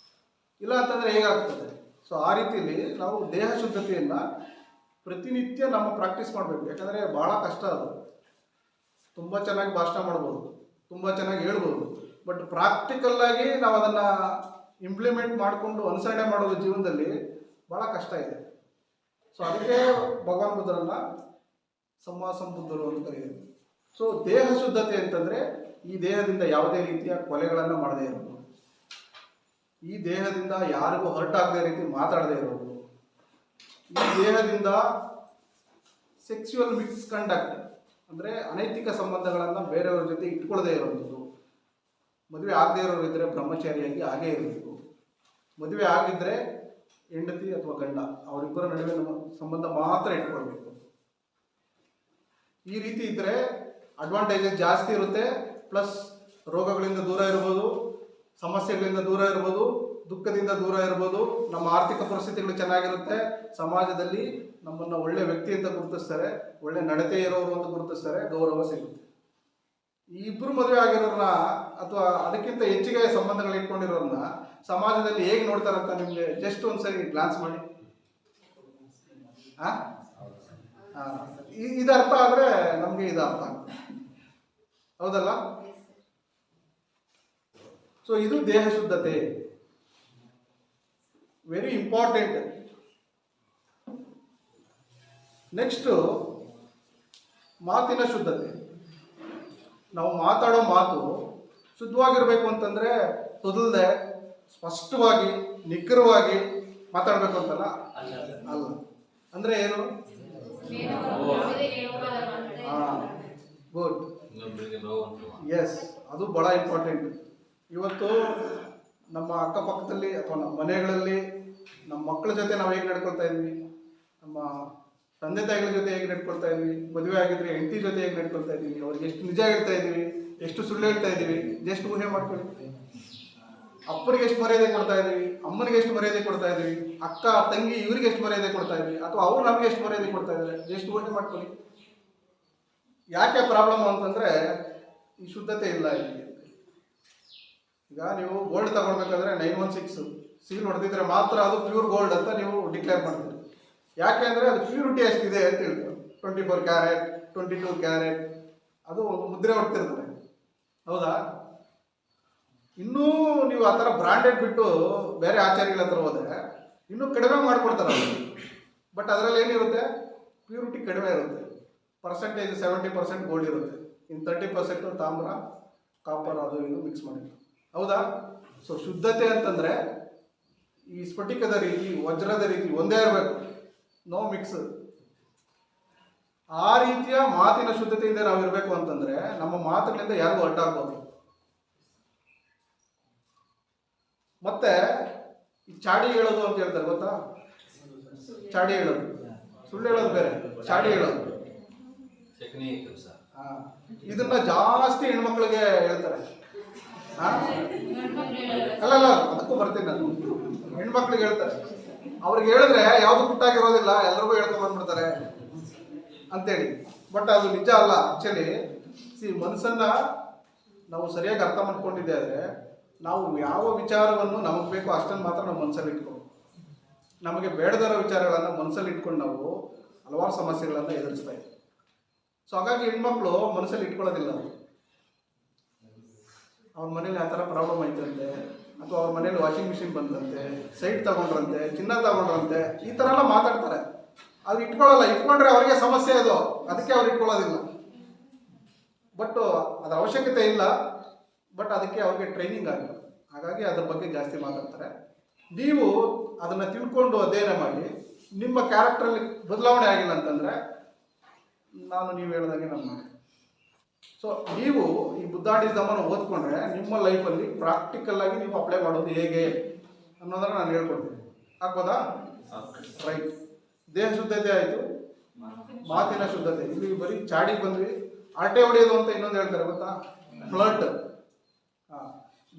ಇಲ್ಲ ಅಂತಂದರೆ ಹೇಗಾಗ್ತದೆ? ಸೊ ಆ ರೀತಿಯಲ್ಲಿ ನಾವು ದೇಹ ಶುದ್ಧತೆಯನ್ನು ಪ್ರತಿನಿತ್ಯ ನಮ್ಮ ಪ್ರಾಕ್ಟೀಸ್ ಮಾಡಬೇಕು. ಯಾಕಂದರೆ ಭಾಳ ಕಷ್ಟ ಅದು. ತುಂಬ ಚೆನ್ನಾಗಿ ಭಾಷಣ ಮಾಡ್ಬೋದು, ತುಂಬ ಚೆನ್ನಾಗಿ ಹೇಳ್ಬೋದು, ಬಟ್ ಪ್ರಾಕ್ಟಿಕಲ್ ಆಗಿ ನಾವು ಅದನ್ನು ಇಂಪ್ಲಿಮೆಂಟ್ ಮಾಡಿಕೊಂಡು ಅನುಸರಣೆ ಮಾಡೋದು ಜೀವನದಲ್ಲಿ ಭಾಳ ಕಷ್ಟ ಇದೆ. ಸೊ ಅದಕ್ಕೆ ಭಗವಾನ್ ಬುದ್ಧರನ್ನ ಸಂವಾ ಸಂಬುದ್ಧರು ಅಂತ ಕರೆಯೋದು. ಸೊ ದೇಹ ಶುದ್ಧತೆ ಅಂತಂದರೆ ಈ ದೇಹದಿಂದ ಯಾವುದೇ ರೀತಿಯ ಕೊಲೆಗಳನ್ನು ಮಾಡದೇ ಇರೋದು, ಈ ದೇಹದಿಂದ ಯಾರಿಗೂ ಹರ್ಟ್ ಆಗದೇ ರೀತಿ ಮಾತಾಡದೇ ಇರೋದು, ಈ ದೇಹದಿಂದ ಸೆಕ್ಸುವಲ್ ಮಿಕ್ಸ್ ಕಂಡಕ್ಟ್ ಅಂದರೆ ಅನೈತಿಕ ಸಂಬಂಧಗಳನ್ನು ಬೇರೆಯವ್ರ ಜೊತೆ ಇಟ್ಕೊಳ್ಳದೇ ಇರೋದು, ಮದುವೆ ಆಗದೇ ಇರೋರು ಇದ್ದರೆ ಬ್ರಹ್ಮಚಾರಿಯಾಗಿ ಹಾಗೇ ಇರಬೇಕು, ಮದುವೆ ಆಗಿದ್ದರೆ ಹೆಂಡತಿ ಅಥವಾ ಗಂಡ ಅವರಿಬ್ಬರ ನಡುವೆ ಸಂಬಂಧ ಮಾತ್ರ ಇಟ್ಕೊಳ್ಬೇಕು. ಈ ರೀತಿ ಇದ್ದರೆ ಅಡ್ವಾಂಟೇಜಸ್ ಜಾಸ್ತಿ ಇರುತ್ತೆ, ಪ್ಲಸ್ ರೋಗಗಳಿಂದ ದೂರ ಇರ್ಬೋದು, ಸಮಸ್ಯೆಗಳಿಂದ ದೂರ ಇರ್ಬೋದು, ದುಃಖದಿಂದ ದೂರ ಇರ್ಬೋದು, ನಮ್ಮ ಆರ್ಥಿಕ ಪರಿಸ್ಥಿತಿಗಳು ಚೆನ್ನಾಗಿರುತ್ತೆ, ಸಮಾಜದಲ್ಲಿ ನಮ್ಮನ್ನು ಒಳ್ಳೆ ವ್ಯಕ್ತಿ ಅಂತ ಗುರುತಿಸ್ತಾರೆ, ಒಳ್ಳೆ ನಡತೆ ಇರೋರು ಅಂತ ಗುರುತಿಸ್ತಾರೆ, ಗೌರವ ಸಿಗುತ್ತೆ. ಈ ಇಬ್ಬರು ಮದುವೆ ಆಗಿರೋರನ್ನ ಅಥವಾ ಅದಕ್ಕಿಂತ ಹೆಚ್ಚಿಗೆ ಸಂಬಂಧಗಳು ಇಟ್ಕೊಂಡಿರೋರನ್ನ ಸಮಾಜದಲ್ಲಿ ಹೇಗೆ ನೋಡ್ತಾರಂತ ನಿಮಗೆ ಜಸ್ಟ್ ಒಂದ್ಸರಿ ಗ್ಲಾನ್ಸ್ ಮಾಡಿ. ಇದು ಅರ್ಥ ಆದರೆ ನಮಗೆ ಇದು ಅರ್ಥ ಆಗ್ತದೆ, ಹೌದಲ್ಲ? ಸೊ ಇದು ದೇಹ ಶುದ್ಧತೆ, ವೆರಿ ಇಂಪಾರ್ಟೆಂಟ್. ನೆಕ್ಸ್ಟು ಮಾತಿನ ಶುದ್ಧತೆ. ನಾವು ಮಾತಾಡೋ ಮಾತು ಶುದ್ಧವಾಗಿರಬೇಕು ಅಂತಂದರೆ ತೊದಲ್ದೆ ಸ್ಪಷ್ಟವಾಗಿ ನಿಖರವಾಗಿ ಮಾತಾಡಬೇಕು ಅಂತಲ್ಲ, ಅಲ್ಲ. ಅಂದರೆ ಏನು? ಗುಡ್, ಎಸ್, ಅದು ಭಾಳ ಇಂಪಾರ್ಟೆಂಟ್. ಇವತ್ತು ನಮ್ಮ ಅಕ್ಕಪಕ್ಕದಲ್ಲಿ ಅಥವಾ ನಮ್ಮ ಮನೆಗಳಲ್ಲಿ ನಮ್ಮ ಮಕ್ಕಳ ಜೊತೆ ನಾವು ಹೇಗೆ ನಡ್ಕೊಳ್ತಾ ಇದ್ವಿ, ನಮ್ಮ ತಂದೆ ತಾಯಿಗಳ ಜೊತೆ ಹೇಗೆ ನಡ್ಕೊಳ್ತಾ ಇದ್ವಿ, ಮದುವೆ ಆಗಿದ್ರೆ ಹೆಂಡತಿ ಜೊತೆ ಹೇಗೆ ನಡ್ಕೊಳ್ತಾ ಇದ್ವಿ, ಅವ್ರಿಗೆ ಎಷ್ಟು ನಿಜ ಹೇಳ್ತಾ ಇದ್ದೀವಿ, ಎಷ್ಟು ಸುಳ್ಳು ಹೇಳ್ತಾ ಇದ್ದೀವಿ, ಜಸ್ಟ್ ಊಹೆ ಮಾಡ್ಕೊಳ್ಳಿ. ಅಪ್ಪನಿಗೆ ಎಷ್ಟು ಮರ್ಯಾದೆ ಕೊಡ್ತಾ ಇದ್ದೀವಿ, ಅಮ್ಮನಿಗೆ ಎಷ್ಟು ಮರ್ಯಾದೆ ಕೊಡ್ತಾ ಇದ್ದೀವಿ, ಅಕ್ಕ ತಂಗಿ ಇವರಿಗೆ ಎಷ್ಟು ಮರ್ಯಾದೆ ಕೊಡ್ತಾ ಇದ್ವಿ, ಅಥವಾ ಅವ್ರು ನಮಗೆ ಎಷ್ಟು ಮರ್ಯಾದೆ ಕೊಡ್ತಾ ಇದ್ದಾರೆ, ಜಸ್ಟ್ ಊಹೆ ಮಾಡ್ಕೊಳ್ಳಿ. ಯಾಕೆ ಪ್ರಾಬ್ಲಮ್ ಅಂತಂದರೆ ಈ ಶುದ್ಧತೆ ಇಲ್ಲ ಇಲ್ಲಿ. ಈಗ ನೀವು ಗೋಲ್ಡ್ ತಗೊಳ್ಬೇಕಾದ್ರೆ 916 ಸೀಲ್ ಹೊಡೆದಿದ್ರೆ ಮಾತ್ರ ಅದು ಪ್ಯೂರ್ ಗೋಲ್ಡ್ ಅಂತ ನೀವು ಡಿಕ್ಲೇರ್ ಮಾಡ್ತೀರಿ. ಯಾಕೆ ಅಂದರೆ ಅದು ಪ್ಯೂರಿಟಿ ಎಷ್ಟಿದೆ ಅಂತ ಹೇಳ್ತಾರೆ. 24 ಕ್ಯಾರೆಟ್, 22 ಕ್ಯಾರೆಟ್, ಅದು ಒಂದು ಮುದ್ರೆ ಹೊಡ್ತಿರ್ತಾರೆ, ಹೌದಾ? ಇನ್ನೂ ನೀವು ಆ ಥರ ಬ್ರಾಂಡೆಡ್ ಬಿಟ್ಟು ಬೇರೆ ಆಚಾರ್ಯಗಳ ಹತ್ರ ಹೋದರೆ ಇನ್ನೂ ಕಡಿಮೆ ಮಾಡಿಕೊಡ್ತಾರೆ ಅವರು. ಬಟ್ ಅದರಲ್ಲಿ ಏನಿರುತ್ತೆ, ಪ್ಯೂರಿಟಿ ಕಡಿಮೆ ಇರುತ್ತೆ. ಪರ್ಸೆಂಟೇಜ್ 70% ಗೋಲ್ಡ್ ಇರುತ್ತೆ, ಇನ್ನು 30% ತಾಮ್ರ, ಕಾಪರ್, ಅದು ಇದು ಮಿಕ್ಸ್ ಮಾಡಿರ್ತಾರೆ, ಹೌದಾ? ಸೊ ಶುದ್ಧತೆ ಅಂತಂದರೆ ಈ ಸ್ಫಟಿಕದ ರೀತಿ, ವಜ್ರದ ರೀತಿ ಒಂದೇ ಇರಬೇಕು, ನೋ ಮಿಕ್ಸ್. ಆ ರೀತಿಯ ಮಾತಿನ ಶುದ್ಧತೆಯಿಂದ ನಾವು ಇರಬೇಕು ಅಂತಂದರೆ ನಮ್ಮ ಮಾತುಗಳಿಂದ ಯಾರಿಗೂ ಅಡ್ಡಾಗ್ಬೋದು. ಮತ್ತೆ ಈ ಚಾಡಿ ಹೇಳೋದು ಅಂತ ಹೇಳ್ತಾರೆ, ಗೊತ್ತಾ? ಚಾಡಿ ಹೇಳೋದು, ಸುಳ್ಳು ಹೇಳೋದು ಬೇರೆ, ಚಾಡಿ ಹೇಳೋದು. ಇದನ್ನ ಜಾಸ್ತಿ ಹೆಣ್ಮಕ್ಳಿಗೆ ಹೇಳ್ತಾರೆ. ಅಲ್ಲಲ್ಲ, ಅದಕ್ಕೂ ಬರ್ತೀನಿ ನಾನು. ಹೆಣ್ಮಕ್ಳಿಗೆ ಹೇಳ್ತಾರೆ, ಅವ್ರಿಗೆ ಹೇಳಿದ್ರೆ ಯಾವುದು ಪುಟ್ಟಾಗಿರೋದಿಲ್ಲ, ಎಲ್ರಿಗೂ ಹೇಳ್ಕೊಂಡ್ ಬಂದ್ಬಿಡ್ತಾರೆ ಅಂತೇಳಿ. ಬಟ್ ಅದು ನಿಜ ಅಲ್ಲ. ಆ್ಯಕ್ಚುಲಿ ಮನಸ್ಸನ್ನ ನಾವು ಸರಿಯಾಗಿ ಅರ್ಥ ಮಾಡ್ಕೊಂಡಿದ್ದೆ ಆದರೆ ನಾವು ಯಾವ ವಿಚಾರವನ್ನು ನಮಗೆ ಬೇಕೋ ಅಷ್ಟನ್ನು ಮಾತ್ರ ನಾವು ಮನಸ್ಸಲ್ಲಿ ಇಟ್ಕೊಂಡು, ನಮಗೆ ಬೇಡದಿರೋ ವಿಚಾರಗಳನ್ನು ಮನಸ್ಸಲ್ಲಿ ಇಟ್ಕೊಂಡು ನಾವು ಹಲವಾರು ಸಮಸ್ಯೆಗಳನ್ನು ಎದುರಿಸ್ತಾ ಇದ್ದೀವಿ. ಸೊ ಹಾಗಾಗಿ ಹೆಣ್ಮಕ್ಳು ಮನಸ್ಸಲ್ಲಿ ಇಟ್ಕೊಳ್ಳೋದಿಲ್ಲ. ಅವ್ರ ಮನೇಲಿ ಆ ಥರ ಪ್ರಾಬ್ಲಮ್ ಐತಂತೆ, ಅಥವಾ ಅವ್ರ ಮನೇಲಿ ವಾಷಿಂಗ್ ಮಿಷಿನ್ ಬಂದಂತೆ, ಸೈಟ್ ತಗೊಂಡ್ರಂತೆ, ಚಿನ್ನ ತಗೊಂಡ್ರಂತೆ, ಈ ಥರ ಎಲ್ಲ ಮಾತಾಡ್ತಾರೆ. ಅದು ಇಟ್ಕೊಳ್ಳಲ್ಲ. ಇಟ್ಕೊಂಡ್ರೆ ಅವರಿಗೆ ಸಮಸ್ಯೆ ಅದು, ಅದಕ್ಕೆ ಅವ್ರು ಇಟ್ಕೊಳ್ಳೋದಿಲ್ಲ. ಬಟ್ ಅದರ ಅವಶ್ಯಕತೆ ಇಲ್ಲ, ಬಟ್ ಅದಕ್ಕೆ ಅವ್ರಿಗೆ ಟ್ರೈನಿಂಗ್ ಆಗಿಲ್ಲ. ಹಾಗಾಗಿ ಅದ್ರ ಬಗ್ಗೆ ಜಾಸ್ತಿ ಮಾತಾಡ್ತಾರೆ. ನೀವು ಅದನ್ನು ತಿಳ್ಕೊಂಡು ಅಧ್ಯಯನ ಮಾಡಿ ನಿಮ್ಮ ಕ್ಯಾರೆಕ್ಟ್ರಲ್ಲಿ ಬದಲಾವಣೆ ಆಗಿಲ್ಲ ಅಂತಂದರೆ ನೀವು ಹೇಳ್ದಂಗೆ ನಾನು ಮಾಡಿ. ಸೊ ನೀವು ಈ ಬುದ್ಧಾಡಿಸಮನ್ನು ಓದ್ಕೊಂಡ್ರೆ ನಿಮ್ಮ ಲೈಫಲ್ಲಿ ಪ್ರಾಕ್ಟಿಕಲ್ ಆಗಿ ನೀವು ಅಪ್ಲೈ ಮಾಡೋದು ಹೇಗೆ ಅನ್ನೋದನ್ನು ನಾನು ಹೇಳ್ಕೊಡ್ತೀನಿ. ಆಗ್ಬೋದಾ? ರೈಟ್. ದೇಹ ಶುದ್ಧತೆ ಆಯಿತು, ಮಾತಿನ ಶುದ್ಧತೆ. ಇಲ್ಲಿ ಬರೀ ಚಾಡಿಗೆ ಬಂದ್ವಿ. ಆಟೆ ಹೊಡೆಯೋದು ಅಂತ ಇನ್ನೊಂದು ಹೇಳ್ತಾರೆ, ಗೊತ್ತಾ? ಫ್ಲರ್ಟ್.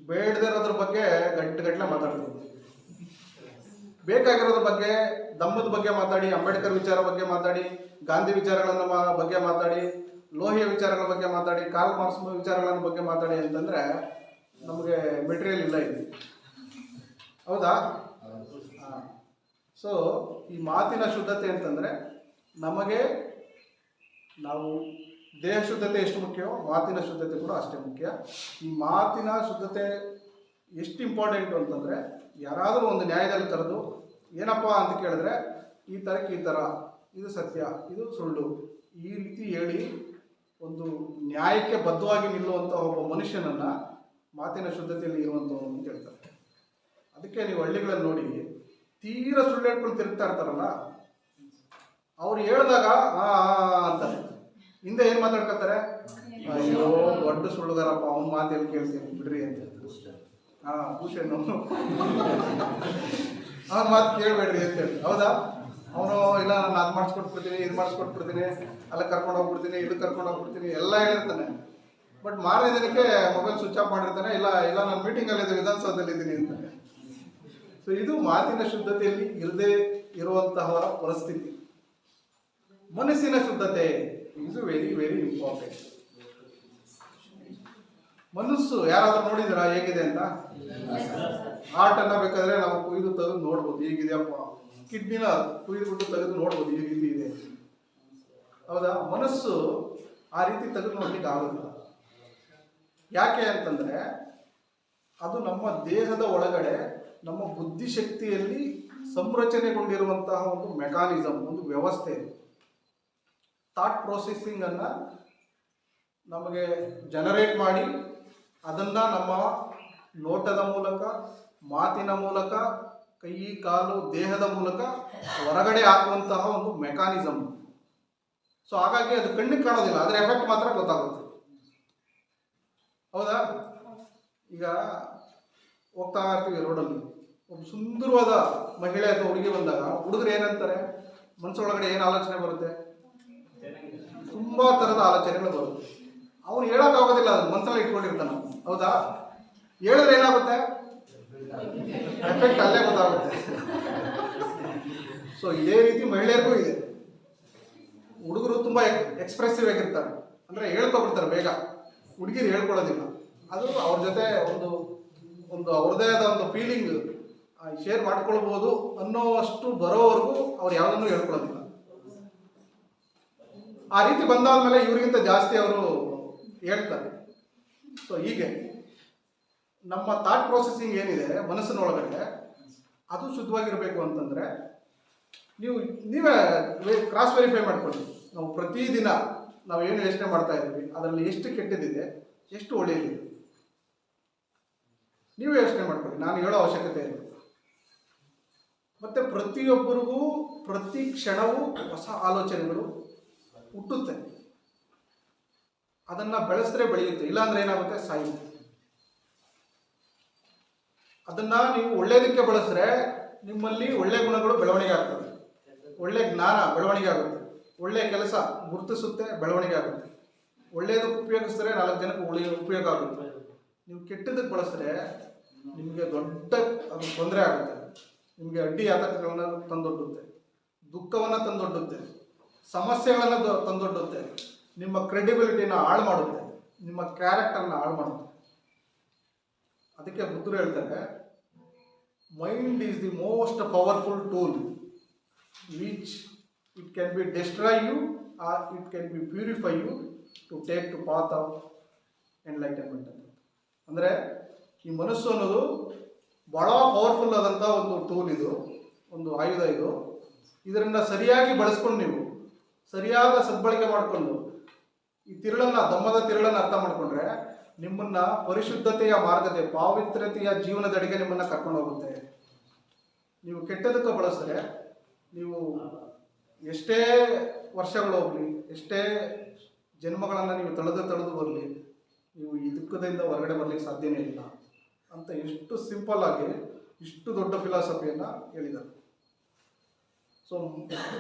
ಬೇಡದಿರೋದ್ರ ಬಗ್ಗೆ ಗಂಟೆಗಟ್ಟಲೆ ಮಾತಾಡ್ತೀವಿ. ಬೇಕಾಗಿರೋದ್ರ ಬಗ್ಗೆ, ದಮ್ಮದ ಬಗ್ಗೆ ಮಾತಾಡಿ, ಅಂಬೇಡ್ಕರ್ ವಿಚಾರ ಬಗ್ಗೆ ಮಾತಾಡಿ, ಗಾಂಧಿ ವಿಚಾರಗಳನ್ನ ಬಗ್ಗೆ ಮಾತಾಡಿ, ಲೋಹಿಯ ವಿಚಾರಗಳ ಬಗ್ಗೆ ಮಾತಾಡಿ, ಕಾರ್ಲ್ ಮಾರ್ಕ್ಸ್ ವಿಚಾರಗಳ ಬಗ್ಗೆ ಮಾತಾಡಿ ಅಂತಂದರೆ ನಮಗೆ ಮೆಟೀರಿಯಲ್ ಇಲ್ಲ ಇಲ್ಲಿ, ಹೌದಾ? ಸೊ ಈ ಮಾತಿನ ಶುದ್ಧತೆ ಅಂತಂದರೆ ನಮಗೆ ನಾವು ದೇಹ ಶುದ್ಧತೆ ಎಷ್ಟು ಮುಖ್ಯವೋ ಮಾತಿನ ಶುದ್ಧತೆ ಕೂಡ ಅಷ್ಟೇ ಮುಖ್ಯ. ಈ ಮಾತಿನ ಶುದ್ಧತೆ ಎಷ್ಟು ಇಂಪಾರ್ಟೆಂಟು ಅಂತಂದರೆ, ಯಾರಾದರೂ ಒಂದು ನ್ಯಾಯದಲ್ಲಿ ಕರೆದು ಏನಪ್ಪ ಅಂತ ಕೇಳಿದ್ರೆ ಈ ಥರಕ್ಕೆ ಈ ಥರ, ಇದು ಸತ್ಯ, ಇದು ಸುಳ್ಳು, ಈ ರೀತಿ ಹೇಳಿ ಒಂದು ನ್ಯಾಯಕ್ಕೆ ಬದ್ಧವಾಗಿ ನಿಲ್ಲುವಂಥ ಒಬ್ಬ ಮನುಷ್ಯನನ್ನು ಮಾತಿನ ಶುದ್ಧತೆಯಲ್ಲಿ ಇರುವಂಥವ್ರು ಅಂತ ಹೇಳ್ತಾರೆ. ಅದಕ್ಕೆ ನೀವು ಹಳ್ಳಿಗಳಲ್ಲಿ ನೋಡಿ ತೀರ ಸುಳ್ಳು ಹೇಳ್ಕೊಂಡು ತಿರುಗ್ತಾ ಇರ್ತಾರಲ್ಲ, ಅವ್ರು ಹೇಳಿದಾಗ ಅಂತಾರೆ, ಹಿಂದೆ ಏನು ಮಾತಾಡ್ಕೊತಾರೆ, ಅಯ್ಯೋ ದೊಡ್ಡ ಸುಳ್ಳುಗಾರಪ್ಪ, ಅವ್ನ ಮಾತೇಳಿ ಕೇಳ್ತೀನಿ ಬಿಡ್ರಿ ಅಂತ. ಭೂಷಣ್ ಅವನ ಮಾತು ಕೇಳಬೇಡ್ರಿ ಅಂತೇಳಿ. ಹೌದಾ? ಅವನು ಇಲ್ಲ ನಾನು ಅದು ಮಾಡಿಸ್ಕೊಟ್ಬಿಡ್ತೀನಿ, ಇದು ಮಾಡಿಸ್ಕೊಟ್ಬಿಡ್ತೀನಿ, ಅಲ್ಲ ಕರ್ಕೊಂಡು ಹೋಗ್ಬಿಡ್ತೀನಿ, ಇದು ಕರ್ಕೊಂಡು ಹೋಗ್ಬಿಡ್ತೀನಿ ಎಲ್ಲ ಹೇಳಿರ್ತಾನೆ. ಬಟ್ ಮಾರನೇ ದಿನಕ್ಕೆ ಮೊಬೈಲ್ ಸ್ವಿಚ್ ಆಫ್ ಮಾಡಿರ್ತಾನೆ, ಇಲ್ಲ ಇಲ್ಲ ನಾನು ಮೀಟಿಂಗಲ್ಲಿದ್ದೆ, ವಿಧಾನಸೌಧದಲ್ಲಿ ಇದ್ದೀನಿ ಅಂತಾನೆ. ಸೊ ಇದು ಮಾತಿನ ಶುದ್ಧತೆಯಲ್ಲಿ ಇಲ್ಲದೆ ಇರುವಂತಹವರ ಪರಿಸ್ಥಿತಿ. ಮನಸ್ಸಿನ ಶುದ್ಧತೆ ಇದು ವೆರಿ ವೆರಿ ಇಂಪಾರ್ಟೆಂಟ್. ಮನಸ್ಸು ಯಾರಾದ್ರೂ ನೋಡಿದಿರಾ ಹೇಗಿದೆ ಅಂತ? ಹಾರ್ಟನ್ನು ಬೇಕಾದ್ರೆ ನಾವು ಕುಯ್ದು ತೆಗೆದು ನೋಡ್ಬೋದು, ಹೇಗಿದೆಯಪ್ಪ. ಕಿಡ್ನಿನ ಕುಯ್ದುಬಿಟ್ಟು ತೆಗೆದು ನೋಡ್ಬೋದು, ಈ ರೀತಿ ಇದೆ. ಹೌದಾ? ಮನಸ್ಸು ಆ ರೀತಿ ತೆಗೆದು ನೋಡ್ಲಿಕ್ಕೆ ಆಗೋದಿಲ್ಲ. ಯಾಕೆ ಅಂತಂದರೆ ಅದು ನಮ್ಮ ದೇಹದ ಒಳಗಡೆ ನಮ್ಮ ಬುದ್ಧಿಶಕ್ತಿಯಲ್ಲಿ ಸಂರಚನೆಗೊಂಡಿರುವಂತಹ ಒಂದು ಮೆಕಾನಿಸಮ್, ಒಂದು ವ್ಯವಸ್ಥೆ. ಥಾಟ್ ಪ್ರೊಸೆಸಿಂಗನ್ನು ನಮಗೆ ಜನರೇಟ್ ಮಾಡಿ ಅದನ್ನು ನಮ್ಮ ನೋಟದ ಮೂಲಕ, ಮಾತಿನ ಮೂಲಕ, ಕೈ ಕಾಲು ದೇಹದ ಮೂಲಕ ಹೊರಗಡೆ ಹಾಕುವಂತಹ ಒಂದು ಮೆಕಾನಿಸಮ್. ಸೊ ಹಾಗಾಗಿ ಅದು ಕಣ್ಣಿಗೆ ಕಾಣೋದಿಲ್ಲ, ಅದರ ಎಫೆಕ್ಟ್ ಮಾತ್ರ ಗೊತ್ತಾಗುತ್ತೆ. ಹೌದಾ? ಈಗ ಹೋಗ್ತಾ ಇರ್ತೀವಿ ರೋಡಲ್ಲಿ, ಒಬ್ಬ ಸುಂದರವಾದ ಮಹಿಳೆ ಅಥವಾ ಹುಡುಗಿ ಬಂದಾಗ ಹುಡುಗರು ಏನಂತಾರೆ, ಮನಸ್ಸೊಳಗಡೆ ಏನು ಆಲೋಚನೆ ಬರುತ್ತೆ? ತುಂಬ ಥರದ ಆಲೋಚನೆಗಳು ಬರುತ್ತೆ. ಅವನು ಹೇಳೋಕ್ಕಾಗೋದಿಲ್ಲ, ಅದು ಮನಸ್ಸಲ್ಲಿ ಇಟ್ಕೊಂಡಿರ್ತಾನೆ. ಹೌದಾ? ಹೇಳಿದ್ರೆ ಏನಾಗುತ್ತೆ? ಎಫೆಕ್ಟ್ ಅಲ್ಲೇ ಗೊತ್ತಾಗುತ್ತೆ. ಸೊ ಇದೇ ರೀತಿ ಮಹಿಳೆಯರಿಗೂ ಇದೆ. ಹುಡುಗರು ತುಂಬ ಎಕ್ಸ್ಪ್ರೆಸಿವ್ ಆಗಿರ್ತಾರೆ, ಅಂದರೆ ಹೇಳ್ಕೊಬಿಡ್ತಾರೆ ಬೇಗ. ಹುಡುಗಿರು ಹೇಳ್ಕೊಳ್ಳೋದಿಲ್ಲ. ಅದು ಅವ್ರ ಜೊತೆ ಒಂದು ಅವ್ರದೇ ಆದ ಒಂದು ಫೀಲಿಂಗ್ ಶೇರ್ ಮಾಡ್ಕೊಳ್ಬೋದು ಅನ್ನೋವಷ್ಟು ಬರೋವರೆಗೂ ಅವ್ರು ಯಾವುದನ್ನು ಹೇಳ್ಕೊಳ್ಳೋದಿಲ್ಲ. ಆ ರೀತಿ ಬಂದಾದ್ಮೇಲೆ ಇವರಿಗಿಂತ ಜಾಸ್ತಿ ಅವರು ಹೇಳ್ತಾರೆ. ಸೊ ಹೀಗೆ ನಮ್ಮ ಥಾಟ್ ಪ್ರೊಸೆಸಿಂಗ್ ಏನಿದೆ ಮನಸ್ಸಿನೊಳಗಡೆ, ಅದು ಶುದ್ಧವಾಗಿರಬೇಕು ಅಂತಂದರೆ ನೀವೇ ಕ್ರಾಸ್ ವೆರಿಫೈ ಮಾಡ್ಕೊಳ್ಳಿ. ನಾವು ಪ್ರತಿದಿನ ನಾವೇನು ಯೋಚನೆ ಮಾಡ್ತಾ ಇದ್ದೀವಿ, ಅದರಲ್ಲಿ ಎಷ್ಟು ಕೆಟ್ಟದಿದೆ, ಎಷ್ಟು ಒಳ್ಳೆಯದಿದೆ, ನೀವೇ ಯೋಚನೆ ಮಾಡ್ಕೊಳ್ಳಿ. ನಾನು ಹೇಳೋ ಅವಶ್ಯಕತೆ ಇಲ್ಲ. ಮತ್ತು ಪ್ರತಿಯೊಬ್ಬರಿಗೂ ಪ್ರತಿ ಕ್ಷಣವೂ ಹೊಸ ಆಲೋಚನೆಗಳು ಹುಟ್ಟುತ್ತೆ. ಅದನ್ನು ಬೆಳೆಸಿದ್ರೆ ಬೆಳೆಯುತ್ತೆ, ಇಲ್ಲಾಂದ್ರೆ ಏನಾಗುತ್ತೆ? ಸಾಯುತ್ತೆ. ಅದನ್ನು ನೀವು ಒಳ್ಳೆಯದಕ್ಕೆ ಬಳಸಿದ್ರೆ ನಿಮ್ಮಲ್ಲಿ ಒಳ್ಳೆಯ ಗುಣಗಳು ಬೆಳವಣಿಗೆ ಆಗ್ತದೆ, ಒಳ್ಳೆಯ ಜ್ಞಾನ ಬೆಳವಣಿಗೆ ಆಗುತ್ತೆ, ಒಳ್ಳೆಯ ಕೆಲಸ ಗುರುತಿಸುತ್ತೆ, ಬೆಳವಣಿಗೆ ಆಗುತ್ತೆ. ಒಳ್ಳೆಯದಕ್ಕೆ ಉಪಯೋಗಿಸಿದ್ರೆ 4 ಜನಕ್ಕೆ ಉಪಯೋಗ ಆಗುತ್ತೆ. ನೀವು ಕೆಟ್ಟದಕ್ಕೆ ಬಳಸಿದ್ರೆ ನಿಮಗೆ ದೊಡ್ಡ ಅದು ತೊಂದರೆ ಆಗುತ್ತೆ. ನಿಮಗೆ ಅಡ್ಡಿ ಆತಂಕಗಳನ್ನ ತಂದೊಡ್ಡುತ್ತೆ, ದುಃಖವನ್ನು ತಂದೊಡ್ಡುತ್ತೆ, ಸಮಸ್ಯೆಗಳನ್ನು ತಂದೊಡ್ಡುತ್ತೆ, ನಿಮ್ಮ ಕ್ರೆಡಿಬಿಲಿಟಿನ ಹಾಳು ಮಾಡುತ್ತೆ, ನಿಮ್ಮ ಕ್ಯಾರೆಕ್ಟರ್ನ ಹಾಳು ಮಾಡುತ್ತೆ. ಅದಕ್ಕೆ ಬುದ್ಧರು ಹೇಳ್ತಾರೆ, mind is the most powerful tool which it can be destroy you or it can be purify you to take to path of enlightenment ಅಂತ. ಅಂದರೆ ಈ ಮನಸ್ಸು ಅನ್ನೋದು ಭಾಳ ಪವರ್ಫುಲ್ ಆದಂಥ ಒಂದು ಟೂಲ್, ಇದು ಒಂದು ಆಯುಧ. ಇದರಿಂದ ಸರಿಯಾಗಿ ಬಳಸ್ಕೊಂಡು ನೀವು ಸರಿಯಾದ ಸದ್ಬಳಕೆ ಮಾಡಿಕೊಂಡು ಈ ದಮ್ಮದ ತಿರುಳನ್ನು ಅರ್ಥ ಮಾಡಿಕೊಂಡ್ರೆ ನಿಮ್ಮನ್ನು ಪರಿಶುದ್ಧತೆಯ ಮಾರ್ಗತೆ, ಪಾವಿತ್ರ್ಯತೆಯ ಜೀವನದಡಿಗೆ ನಿಮ್ಮನ್ನು ಕರ್ಕೊಂಡು ಹೋಗುತ್ತೆ. ನೀವು ಕೆಟ್ಟದಕ್ಕೆ ಬಳಸಿದ್ರೆ ನೀವು ಎಷ್ಟೇ ವರ್ಷಗಳು ಹೋಗಲಿ, ಎಷ್ಟೇ ಜನ್ಮಗಳನ್ನು ನೀವು ತಳೆದು ಬರಲಿ, ನೀವು ಈ ದುಃಖದಿಂದ ಹೊರಗಡೆ ಬರಲಿಕ್ಕೆ ಸಾಧ್ಯನೇ ಇಲ್ಲ ಅಂತ ಎಷ್ಟು ಸಿಂಪಲ್ ಆಗಿ ಇಷ್ಟು ದೊಡ್ಡ ಫಿಲಾಸಫಿಯನ್ನು ಹೇಳಿದ್ದಾರೆ. So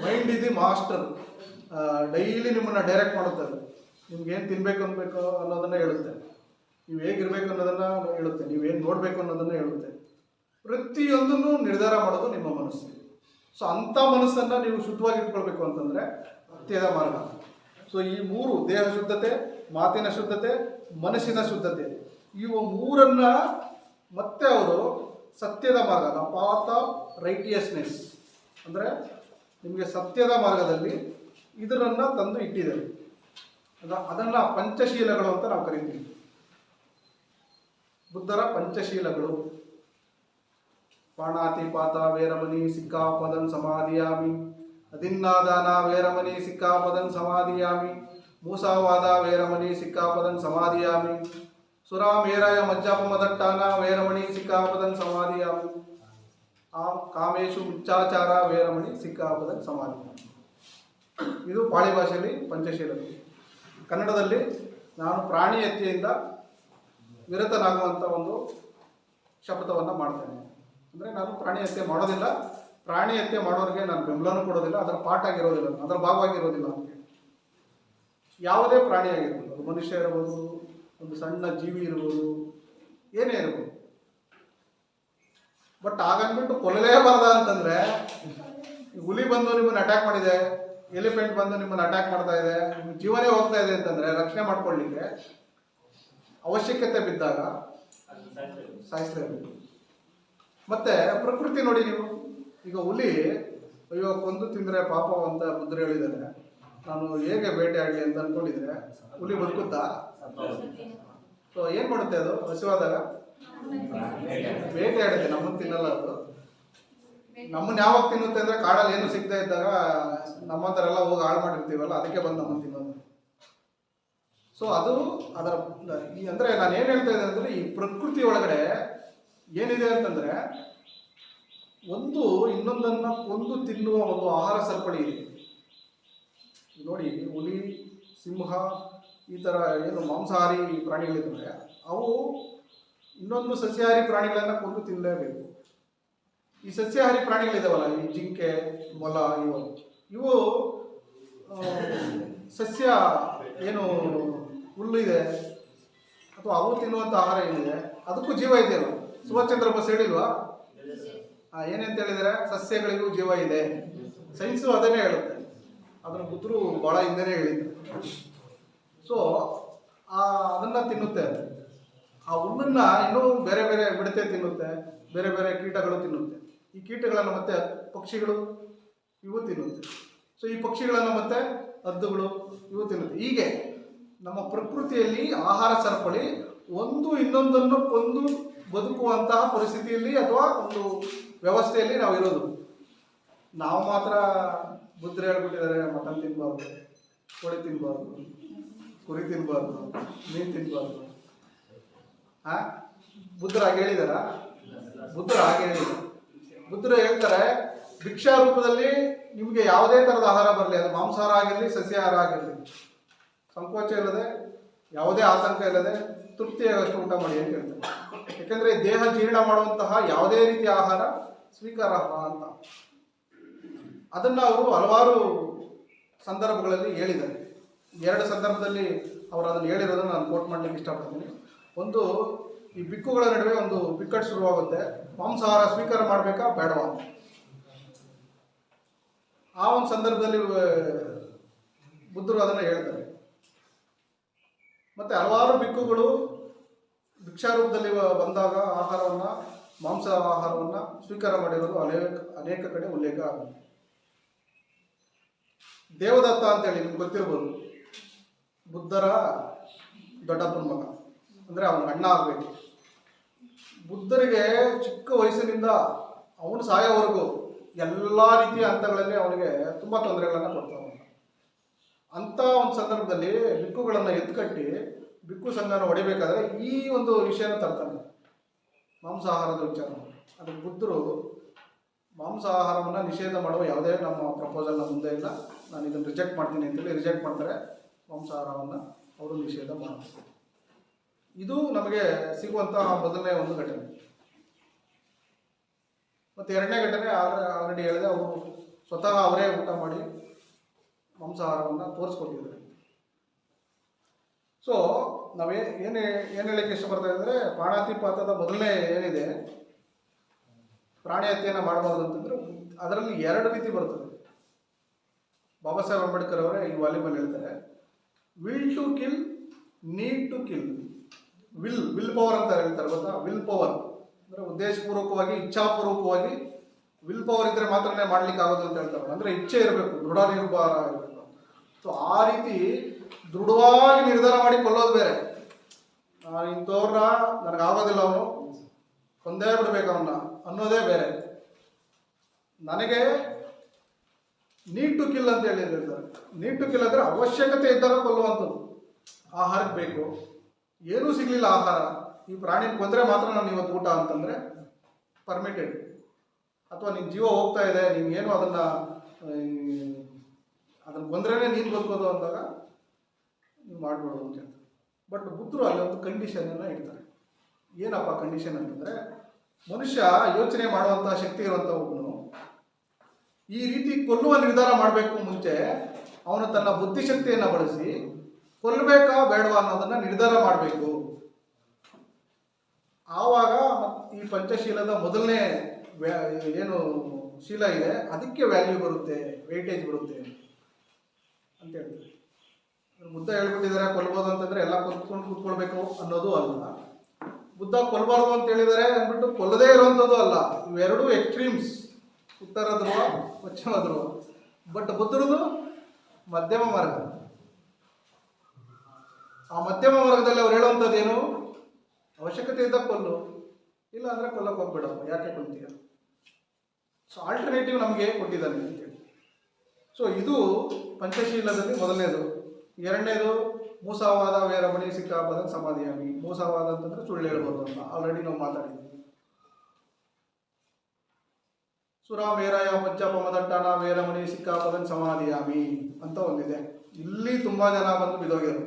mind is the master. Daily ನಿಮ್ಮನ್ನು ಡೈರೆಕ್ಟ್ ಮಾಡುತ್ತದೆ. ನಿಮ್ಗೇನು ತಿನ್ಬೇಕು ಅನ್ಬೇಕು ಅನ್ನೋದನ್ನು ಹೇಳುತ್ತೆ, ನೀವು ಹೇಗಿರ್ಬೇಕು ಅನ್ನೋದನ್ನು ಹೇಳುತ್ತೆ, ನೀವೇನು ನೋಡಬೇಕು ಅನ್ನೋದನ್ನು ಹೇಳುತ್ತೆ. ಪ್ರತಿಯೊಂದನ್ನು ನಿರ್ಧಾರ ಮಾಡೋದು ನಿಮ್ಮ ಮನಸ್ಸು. ಸೊ ಅಂಥ ಮನಸ್ಸನ್ನು ನೀವು ಶುದ್ಧವಾಗಿ ಇಟ್ಕೊಳ್ಬೇಕು ಅಂತಂದರೆ ಸತ್ಯದ ಮಾರ್ಗ. ಸೊ ಈ 3 ದೇಹ ಶುದ್ಧತೆ, ಮಾತಿನ ಶುದ್ಧತೆ, ಮನಸ್ಸಿನ ಶುದ್ಧತೆ, ಇವು 3 ಮತ್ತೆ ಅವರು ಸತ್ಯದ ಮಾರ್ಗ, ದ ಪಾತ್ ಆಫ್ ರೈಟಿಯಸ್ನೆಸ್, ಅಂದರೆ ನಿಮಗೆ ಸತ್ಯದ ಮಾರ್ಗದಲ್ಲಿ ಇದರನ್ನು ತಂದು ಇಟ್ಟಿದ್ದಾರೆ. ಅದನ್ನ ಪಂಚಶೀಲಗಳು ಅಂತ ನಾವು ಕರಿತೀವಿ. ಬುದ್ಧರ ಪಂಚಶೀಲಗಳು: ಪಾಣಾತಿಪಾತ ವೇರಮಣಿ ಸಿಕ್ಕಾಪದಂ ಸಮಾಧಿಯಾಮಿ, ಅದಿನ್ನಾದಾನ ವೇರಮಣಿ ಸಿಕ್ಕಾಪದಂ ಸಮಾಧಿಯಾಮಿ, ಮೂಸಾವಾದ ವೇರಮಣಿ ಸಿಕ್ಕಾಪದಂ ಸಮಾಧಿಯಾಮಿ, ಸುರಾಮೇರಯ ಮಜ್ಜಾಪಮದಟ್ಟಾನ ವೇರಮಣಿ ಸಿಕ್ಕಾಪದಂ ಸಮಾಧಿಯಾಮಿ, ಕಾಮೇಶು ಮಿಚ್ಚಾಚಾರ ವೇರಮಣಿ ಸಿಕ್ಕಾಪದಂ ಸಮಾಧಿಯಾಮಿ. ಇದು ಪಾಳಿ ಭಾಷೆಯಲ್ಲಿ ಪಂಚಶೀಲಗಳು. ಕನ್ನಡದಲ್ಲಿ ನಾನು ಪ್ರಾಣಿ ಹತ್ಯೆಯಿಂದ ವಿರತನಾಗುವಂಥ ಒಂದು ಶಪಥವನ್ನು ಮಾಡ್ತೇನೆ. ಅಂದರೆ ನಾನು ಪ್ರಾಣಿ ಹತ್ಯೆ ಮಾಡೋದಿಲ್ಲ, ಪ್ರಾಣಿ ಹತ್ಯೆ ಮಾಡೋರಿಗೆ ನಾನು ಬೆಂಬಲನೂ ಕೊಡೋದಿಲ್ಲ, ಅದರ ಪಾಠ ಆಗಿರೋದಿಲ್ಲ, ಅದರ ಭಾಗವಾಗಿರೋದಿಲ್ಲ ಅಂತ. ಯಾವುದೇ ಪ್ರಾಣಿ ಆಗಿರ್ಬೋದು, ಅದು ಮನುಷ್ಯ ಇರ್ಬೋದು, ಒಂದು ಸಣ್ಣ ಜೀವಿ ಇರ್ಬೋದು, ಏನೇ ಇರ್ಬೋದು. ಬಟ್ ಹಾಗನ್ಬಿಟ್ಟು ಕೊಲ್ಲಲೇಬಾರ್ದ ಅಂತಂದರೆ, ಹುಲಿ ಬಂದು ನಿಮ್ಮನ್ನು ಅಟ್ಯಾಕ್ ಮಾಡಿದೆ, ಎಲಿಫೆಂಟ್ ಬಂದು ನಿಮ್ಮನ್ನು ಅಟ್ಯಾಕ್ ಮಾಡ್ತಾ ಇದೆ, ನಿಮ್ಮ ಜೀವನೇ ಹೋಗ್ತಾ ಇದೆ ಅಂತಂದರೆ ರಕ್ಷಣೆ ಮಾಡ್ಕೊಳ್ಳಿಕ್ಕೆ ಅವಶ್ಯಕತೆ ಬಿದ್ದಾಗ ಸಾಯಿಸಲೇಬೇಕು. ಮತ್ತೆ ಪ್ರಕೃತಿ ನೋಡಿ ನೀವು, ಈಗ ಹುಲಿ ಅಯ್ಯೋ ಕೊಂದು ತಿಂದರೆ ಪಾಪ ಅಂತ ಬುದ್ಧರು ಹೇಳಿದ್ದಾರೆ, ನಾನು ಹೇಗೆ ಬೇಟೆ ಆಡಲಿ ಅಂತ ಅಂದ್ಕೊಂಡಿದ್ರೆ ಹುಲಿ ಬದುಕುತ್ತಾ? ಸೊ ಏನು ಮಾಡುತ್ತೆ ಅದು? ಹಸಿವಾದಾಗ ಬೇಟೆ ಆಡುತ್ತೆ, ನಮ್ಮನ್ನು ತಿನ್ನಲ್ಲ. ಅದು ನಮ್ಮನ್ನು ಯಾವಾಗ ತಿನ್ನುತ್ತೆ ಅಂದರೆ ಕಾಡಲ್ಲಿ ಏನು ಸಿಗದೆ ಇದ್ದಾಗ ನಮ್ಮಂಥರೆಲ್ಲ ಹೋಗಿ ಹಾಳು ಮಾಡಿರ್ತೀವಲ್ಲ, ಅದಕ್ಕೆ ಬಂದು ನಮ್ಮನ್ನು ತಿನ್ನೋದು. ಸೊ ಅದು ಅದರ ಅಂದರೆ ನಾನು ಏನು ಹೇಳ್ತಾ ಇದ್ದೆ ಅಂದರೆ, ಈ ಪ್ರಕೃತಿ ಒಳಗಡೆ ಏನಿದೆ ಅಂತಂದರೆ, ಒಂದು ಇನ್ನೊಂದನ್ನು ಕೊಂದು ತಿನ್ನುವ ಒಂದು ಆಹಾರ ಸರಪಳಿ ಇದೆ. ನೋಡಿ, ಹುಲಿ, ಸಿಂಹ, ಈ ಥರ ಏನು ಮಾಂಸಾಹಾರಿ ಪ್ರಾಣಿಗಳಿದ್ದಾವೆ, ಅವು ಇನ್ನೊಂದು ಸಸ್ಯಾಹಾರಿ ಪ್ರಾಣಿಗಳನ್ನು ಕೊಂದು ತಿನ್ನಲೇಬೇಕು. ಈ ಸಸ್ಯಾಹಾರಿ ಪ್ರಾಣಿಗಳಿದಾವಲ್ಲ, ಈ ಜಿಂಕೆ, ಮೊಲ, ಇವು ಸಸ್ಯ ಏನು ಹುಲ್ಲು ಇದೆ ಅಥವಾ ಅವು ತಿನ್ನುವಂಥ ಆಹಾರ ಏನಿದೆ ಅದಕ್ಕೂ ಜೀವ ಇದೆಯಲ್ಲ. ಸುಭಾಷ್ ಚಂದ್ರ ಬೋಸ್ ಹೇಳಿಲ್ವಾ? ಏನಂತ ಹೇಳಿದರೆ, ಸಸ್ಯಗಳಿಗೂ ಜೀವ ಇದೆ. ಸೈನ್ಸು ಅದನ್ನೇ ಹೇಳುತ್ತೆ. ಅದನ್ನು ಬುದ್ಧರು ಭಾಳ ಹಿಂದೆನೇ ಹೇಳಿದ್ರು. ಸೊ ಅದನ್ನು ತಿನ್ನುತ್ತೆ. ಆ ಹುಲ್ಲನ್ನು ಇನ್ನೂ ಬೇರೆ ಬೇರೆ ಮಿಡತೆ ತಿನ್ನುತ್ತೆ, ಬೇರೆ ಬೇರೆ ಕೀಟಗಳು ತಿನ್ನುತ್ತೆ. ಈ ಕೀಟಗಳನ್ನು ಮತ್ತೆ ಪಕ್ಷಿಗಳು ಇವು ತಿನ್ನುತ್ತೆ. ಸೊ ಈ ಪಕ್ಷಿಗಳನ್ನು ಮತ್ತೆ ಹದ್ದುಗಳು ಇವು ತಿನ್ನುತ್ತೆ. ಹೀಗೆ ನಮ್ಮ ಪ್ರಕೃತಿಯಲ್ಲಿ ಆಹಾರ ಸರಪಳಿ ಒಂದು ಇನ್ನೊಂದನ್ನು ಕೊಂದು ಬದುಕುವಂತಹ ಪರಿಸ್ಥಿತಿಯಲ್ಲಿ ಅಥವಾ ಒಂದು ವ್ಯವಸ್ಥೆಯಲ್ಲಿ ನಾವು ಇರೋದು. ನಾವು ಮಾತ್ರ ಬುದ್ಧರು ಹೇಳ್ಬಿಟ್ಟಿದ್ದಾರೆ, ಮಟನ್ ತಿನ್ನಬಾರ್ದು, ಕೋಳಿ ತಿನ್ನಬಾರ್ದು, ಕುರಿ ತಿನ್ನಬಾರ್ದು, ಮೀನು ತಿನ್ನಬಾರ್ದು. ಬುದ್ಧರು ಹಾಗೆ ಹೇಳಿದಾರ? ಬುದ್ಧರು ಹಾಗೆ ಹೇಳಿದ್ದಾರೆ. ಬುದ್ಧರು ಹೇಳ್ತಾರೆ, ಭಿಕ್ಷಾ ರೂಪದಲ್ಲಿ ನಿಮಗೆ ಯಾವುದೇ ಥರದ ಆಹಾರ ಬರಲಿ, ಅದು ಮಾಂಸಾಹಾರ ಆಗಿರಲಿ, ಸಸ್ಯಾಹಾರ ಆಗಿರಲಿ, ಸಂಕೋಚ ಇಲ್ಲದೆ, ಯಾವುದೇ ಆತಂಕ ಇಲ್ಲದೆ ತೃಪ್ತಿಯಾಗಷ್ಟು ಊಟ ಮಾಡಿ ಅಂತ ಹೇಳ್ತಾರೆ. ಯಾಕೆಂದರೆ ದೇಹ ಜೀರ್ಣ ಮಾಡುವಂತಹ ಯಾವುದೇ ರೀತಿಯ ಆಹಾರ ಸ್ವೀಕಾರಾರ್ಹ ಅಂತ. ಅದನ್ನು ಅವರು ಹಲವಾರು ಸಂದರ್ಭಗಳಲ್ಲಿ ಹೇಳಿದ್ದಾರೆ. 2 ಸಂದರ್ಭದಲ್ಲಿ ಅವರು ಅದನ್ನು ಹೇಳಿರೋದನ್ನು ನಾನು ಕೋಟ್ ಮಾಡಲಿಕ್ಕೆ ಇಷ್ಟಪಡ್ತೀನಿ. ಒಂದು, ಈ ಬಿಕ್ಕುಗಳ ನಡುವೆ ಒಂದು ಬಿಕ್ಕಟ್ಟು ಶುರುವಾಗುತ್ತೆ, ಮಾಂಸಾಹಾರ ಸ್ವೀಕಾರ ಮಾಡಬೇಕಾ ಬೇಡವಾ. ಆ ಒಂದು ಸಂದರ್ಭದಲ್ಲಿ ಬುದ್ಧರು ಅದನ್ನು ಹೇಳ್ತಾರೆ. ಮತ್ತು ಹಲವಾರು ಬಿಕ್ಕುಗಳು ಭಿಕ್ಷಾರೂಪದಲ್ಲಿ ಬಂದಾಗ ಆಹಾರವನ್ನು, ಮಾಂಸ ಆಹಾರವನ್ನು ಸ್ವೀಕಾರ ಮಾಡಿರೋದು ಅನೇಕ ಕಡೆ ಉಲ್ಲೇಖ ಆಗುತ್ತೆ. ದೇವದತ್ತ ಅಂತೇಳಿ ನಿಮ್ಗೆ ಗೊತ್ತಿರ್ಬೋದು, ಬುದ್ಧರ ದೊಡ್ಡಪ್ಪನ ಮಗ, ಅಂದರೆ ಅವನ ಅಣ್ಣ ಆಗಬೇಕು. ಬುದ್ಧರಿಗೆ ಚಿಕ್ಕ ವಯಸ್ಸಿನಿಂದ ಅವನು ಸಾಯೋವರೆಗೂ ಎಲ್ಲ ರೀತಿಯ ಹಂತಗಳಲ್ಲಿ ಅವನಿಗೆ ತುಂಬ ತೊಂದರೆಗಳನ್ನು ಕೊಡ್ತಾವ. ಅಂಥ ಒಂದು ಸಂದರ್ಭದಲ್ಲಿ ಬಿಕ್ಕುಗಳನ್ನು ಎತ್ಕಟ್ಟಿ ಬಿಕ್ಕು ಸಂಘನ ಹೊಡಿಬೇಕಾದ್ರೆ ಈ ಒಂದು ವಿಷಯನ ತರ್ತಾನೆ, ಮಾಂಸಾಹಾರದ ವಿಚಾರ. ಅದಕ್ಕೆ ಬುದ್ಧರು ಮಾಂಸಾಹಾರವನ್ನು ನಿಷೇಧ ಮಾಡುವ ಯಾವುದೇ ನಮ್ಮ ಪ್ರಪೋಸಲ್ನ ಮುಂದೆ ಇಲ್ಲ, ನಾನು ಇದನ್ನು ರಿಜೆಕ್ಟ್ ಮಾಡ್ತೀನಿ ಅಂತೇಳಿ ರಿಜೆಕ್ಟ್ ಮಾಡ್ತಾರೆ. ಮಾಂಸಾಹಾರವನ್ನು ಅವರು ನಿಷೇಧ ಮಾಡ್ತಾರೆ. ಇದು ನಮಗೆ ಸಿಗುವಂತಹ ಮೊದಲನೇ ಒಂದು ಘಟನೆ. ಮತ್ತು 2ನೇ ಘಟನೆ ಆಲ್ರೆಡಿ ಹೇಳಿದೆ, ಅವರು ಸ್ವತಃ ಅವರೇ ಊಟ ಮಾಡಿ ಮಾಂಸಾಹಾರವನ್ನು ತೋರಿಸ್ಕೊಟ್ಟಿದ್ದಾರೆ. ಸೊ ಏನು ಹೇಳಲಿಕ್ಕೆ ಇಷ್ಟಪಡ್ತಾ ಇದ್ದರೆ, ಪಾಣಾತಿಪಾತದ ಮೊದಲನೇ ಏನಿದೆ, ಪ್ರಾಣಿ ಹತ್ಯೆಯನ್ನು ಮಾಡಬಾರ್ದು ಅಂತಂದರೆ ಅದರಲ್ಲಿ 2 ರೀತಿ ಬರ್ತದೆ. ಬಾಬಾ ಸಾಹೇಬ್ ಅಂಬೇಡ್ಕರ್ ಅವರೇ ಈ ವಾಲ್ಯೂಮಲ್ಲಿ ಹೇಳ್ತಾರೆ, will to kill, need to kill. Will power ಅಂತ ಹೇಳ್ತಾರೆ ಗೊತ್ತಾ? ವಿಲ್ ಪವರ್ ಅಂದರೆ ಉದ್ದೇಶಪೂರ್ವಕವಾಗಿ, ಇಚ್ಛಾಪೂರ್ವಕವಾಗಿ ವಿಲ್ ಪವರ್ ಇದ್ದರೆ ಮಾತ್ರನೇ ಮಾಡ್ಲಿಕ್ಕೆ ಆಗೋದು ಅಂತ ಹೇಳ್ತಾರೆ. ಅಂದರೆ ಇಚ್ಛೆ ಇರಬೇಕು, ದೃಢ ನಿರ್ಧಾರ ಇರಬೇಕು. ಸೊ ಆ ರೀತಿ ದೃಢವಾಗಿ ನಿರ್ಧಾರ ಮಾಡಿ ಕೊಲ್ಲೋದು ಬೇರೆ. ಇಂಥವ್ರನ್ನ ನನಗಾಗೋದಿಲ್ಲ, ಅವನು ಕೊಂದೇ ಬಿಡ್ಬೇಕು ಅವನ್ನ ಅನ್ನೋದೇ ಬೇರೆ. ನನಗೆ ನೀಡ್ ಟು ಕಿಲ್ ಅಂತ ಹೇಳಿದ್ದಾರೆ. ನೀಡ್ ಟು ಕಿಲ್ ಅಂದರೆ ಅವಶ್ಯಕತೆ ಇದ್ದಾಗ ಕೊಲ್ಲುವಂಥದ್ದು. ಆಹಾರಕ್ಕೆ ಬೇಕು, ಏನೂ ಸಿಗಲಿಲ್ಲ ಆಹಾರ, ಈ ಪ್ರಾಣಿನ ಕೊಂದರೆ ಮಾತ್ರ ನಾನು ಇವತ್ತು ಊಟ ಅಂತಂದರೆ ಪರ್ಮಿಟೆಡ್. ಅಥವಾ ನಿನ್ನ ಜೀವ ಹೋಗ್ತಾ ಇದೆ, ನೀನೇನು ಅದನ್ನು ಕೊಂದ್ರೇ ನೀನು ಬದುಕೋದು ಅಂದಾಗ ನೀವು ಮಾಡ್ಬೋದು ಅಂತ ಹೇಳ್ತಾರೆ. ಬಟ್ ಬುದ್ಧರು ಅಲ್ಲಿ ಒಂದು ಕಂಡೀಷನನ್ನು ಇಡ್ತಾರೆ. ಏನಪ್ಪ ಕಂಡೀಷನ್ ಅಂತಂದರೆ, ಮನುಷ್ಯ ಯೋಚನೆ ಮಾಡುವಂಥ ಶಕ್ತಿ ಇರುವಂಥ ಒಬ್ಬನು ಈ ರೀತಿ ಕೊಲ್ಲುವ ನಿರ್ಧಾರ ಮಾಡಬೇಕು ಮುಂಚೆ ಅವನು ತನ್ನ ಬುದ್ಧಿಶಕ್ತಿಯನ್ನು ಬಳಸಿ ಕೊಲ್ಲಬೇಕಾ ಬೇಡವಾ ಅನ್ನೋದನ್ನು ನಿರ್ಧಾರ ಮಾಡಬೇಕು. ಆವಾಗ ಈ ಪಂಚಶೀಲದ ಮೊದಲನೇ ಏನು ಶೀಲ ಇದೆ ಅದಕ್ಕೆ ವ್ಯಾಲ್ಯೂ ಬರುತ್ತೆ, ವೆಯ್ಟೇಜ್ ಬರುತ್ತೆ ಅಂತ ಹೇಳ್ತಾರೆ. ಬುದ್ಧ ಹೇಳ್ಬಿಟ್ಟಿದ್ದಾರೆ ಕೊಲ್ಬೋದು ಅಂತಂದರೆ ಎಲ್ಲ ಕೂತ್ಕೊಳ್ಬೇಕು ಅನ್ನೋದು ಅಲ್ಲ. ಬುದ್ಧ ಕೊಲ್ಬಾರ್ದು ಅಂತ ಹೇಳಿದ್ದಾರೆ ಅಂದ್ಬಿಟ್ಟು ಕೊಲ್ಲದೇ ಇರುವಂಥದ್ದು ಅಲ್ಲ. ಇವೆರಡೂ ಎಕ್ಸ್ಟ್ರೀಮ್ಸ್, ಉತ್ತರ ಧ್ರುವ ಪಶ್ಚಿಮ ಧ್ರುವ. ಬಟ್ ಬುದ್ಧರದು ಮಧ್ಯಮ ಮಾರ್ಗ. ಆ ಮಧ್ಯಮ ಮಾರ್ಗದಲ್ಲಿ ಅವ್ರು ಹೇಳುವಂಥದ್ದು ಏನು, ಅವಶ್ಯಕತೆ ಇದ್ದಾಗ ಕೊಲ್ಲು, ಇಲ್ಲ ಅಂದರೆ ಕೊಲ್ಲಕ್ಕೆ ಹೋಗ್ಬೇಡ, ಯಾಕೆ ಕೊಲ್ತೀಯ. ಸೊ ಆಲ್ಟರ್ನೇಟಿವ್ ನಮಗೆ ಕೊಟ್ಟಿದ್ದಾನೆ ಅಂತೇಳಿ. ಸೊ ಇದು ಪಂಚಶೀಲದಲ್ಲಿ ಮೊದಲನೇದು. ಎರಡನೇದು ಮೂಸಾವಾದ ವೇರಮಣಿ ಸಿಕ್ಕಾಪದ ಸಮಾಧಿಯಾಮಿ. ಮೂಸಾವಾದ ಅಂತಂದರೆ ಸುಳ್ಳು ಹೇಳ್ಬೋದು ಅಂತ ಆಲ್ರೆಡಿ ನಾವು ಮಾತಾಡಿದ್ವಿ. ಸುರಾ ಮೇರಾಯ ಪಂಚಪಮದಟ್ಟಣ ವೇರಮಣಿ ಸಿಕ್ಕಾಪದನ್ ಸಮಾಧಿಯಾಮಿ ಅಂತ ಒಂದಿದೆ. ಇಲ್ಲಿ ತುಂಬ ಜನ ಬಂದು ಬಿದೋಗಿರು.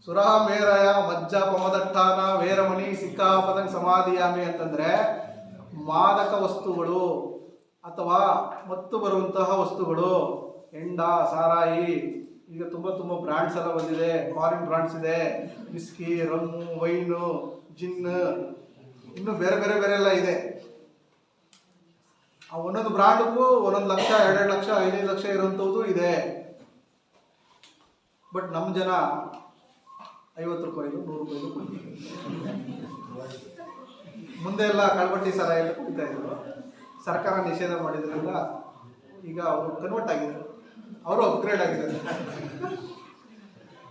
ಸುರಾ ಮೇರಾಯ ಮಜ್ಜ ಪಮದಟ್ಟಾನ ವೇರಮಣಿ ಸಿಕ್ಕಾಪದನ್ ಸಮಾಧಿಯಾಮಿ ಅಂತಂದರೆ ಮಾದಕ ವಸ್ತುಗಳು ಅಥವಾ ಮತ್ತು ಬರುವಂತಹ ವಸ್ತುಗಳು, ಹೆಂಡ, ಸಾರಾಯಿ, ಈಗ ತುಂಬ ಬ್ರ್ಯಾಂಡ್ಸ್ ಎಲ್ಲ ಬಂದಿದೆ, ಫಾರಿನ್ ಬ್ರ್ಯಾಂಡ್ಸ್ ಇದೆ, ವಿಸ್ಕಿ, ರಮ್ಮು, ವೈನು, ಜಿನ್, ಇನ್ನೂ ಬೇರೆ ಬೇರೆ ಬೇರೆ ಎಲ್ಲ ಇದೆ. ಆ ಒಂದೊಂದು ಬ್ರ್ಯಾಂಡ್ಗೂ 1 ಲಕ್ಷ, 2 ಲಕ್ಷ, 5 ಲಕ್ಷ ಇರುವಂಥದ್ದು ಇದೆ. ಬಟ್ ನಮ್ಮ ಜನ 50 ರೂಪಾಯಿದು, 100 ರೂಪಾಯಿದು ಮುಂದೆ ಎಲ್ಲ ಕಳ್ಬಟ್ಟಿ ಸಾರಾಯಿ ಎಲ್ಲ ಕುಡಿತಾ ಇದ್ರು. ಸರ್ಕಾರ ನಿಷೇಧ ಮಾಡಿದ್ರಿಂದ ಈಗ ಅವರು ಕನ್ವರ್ಟ್ ಆಗಿದ್ದಾರೆ, ಅವರು ಅಪ್ಗ್ರೇಡ್ ಆಗಿದ್ದಾರೆ.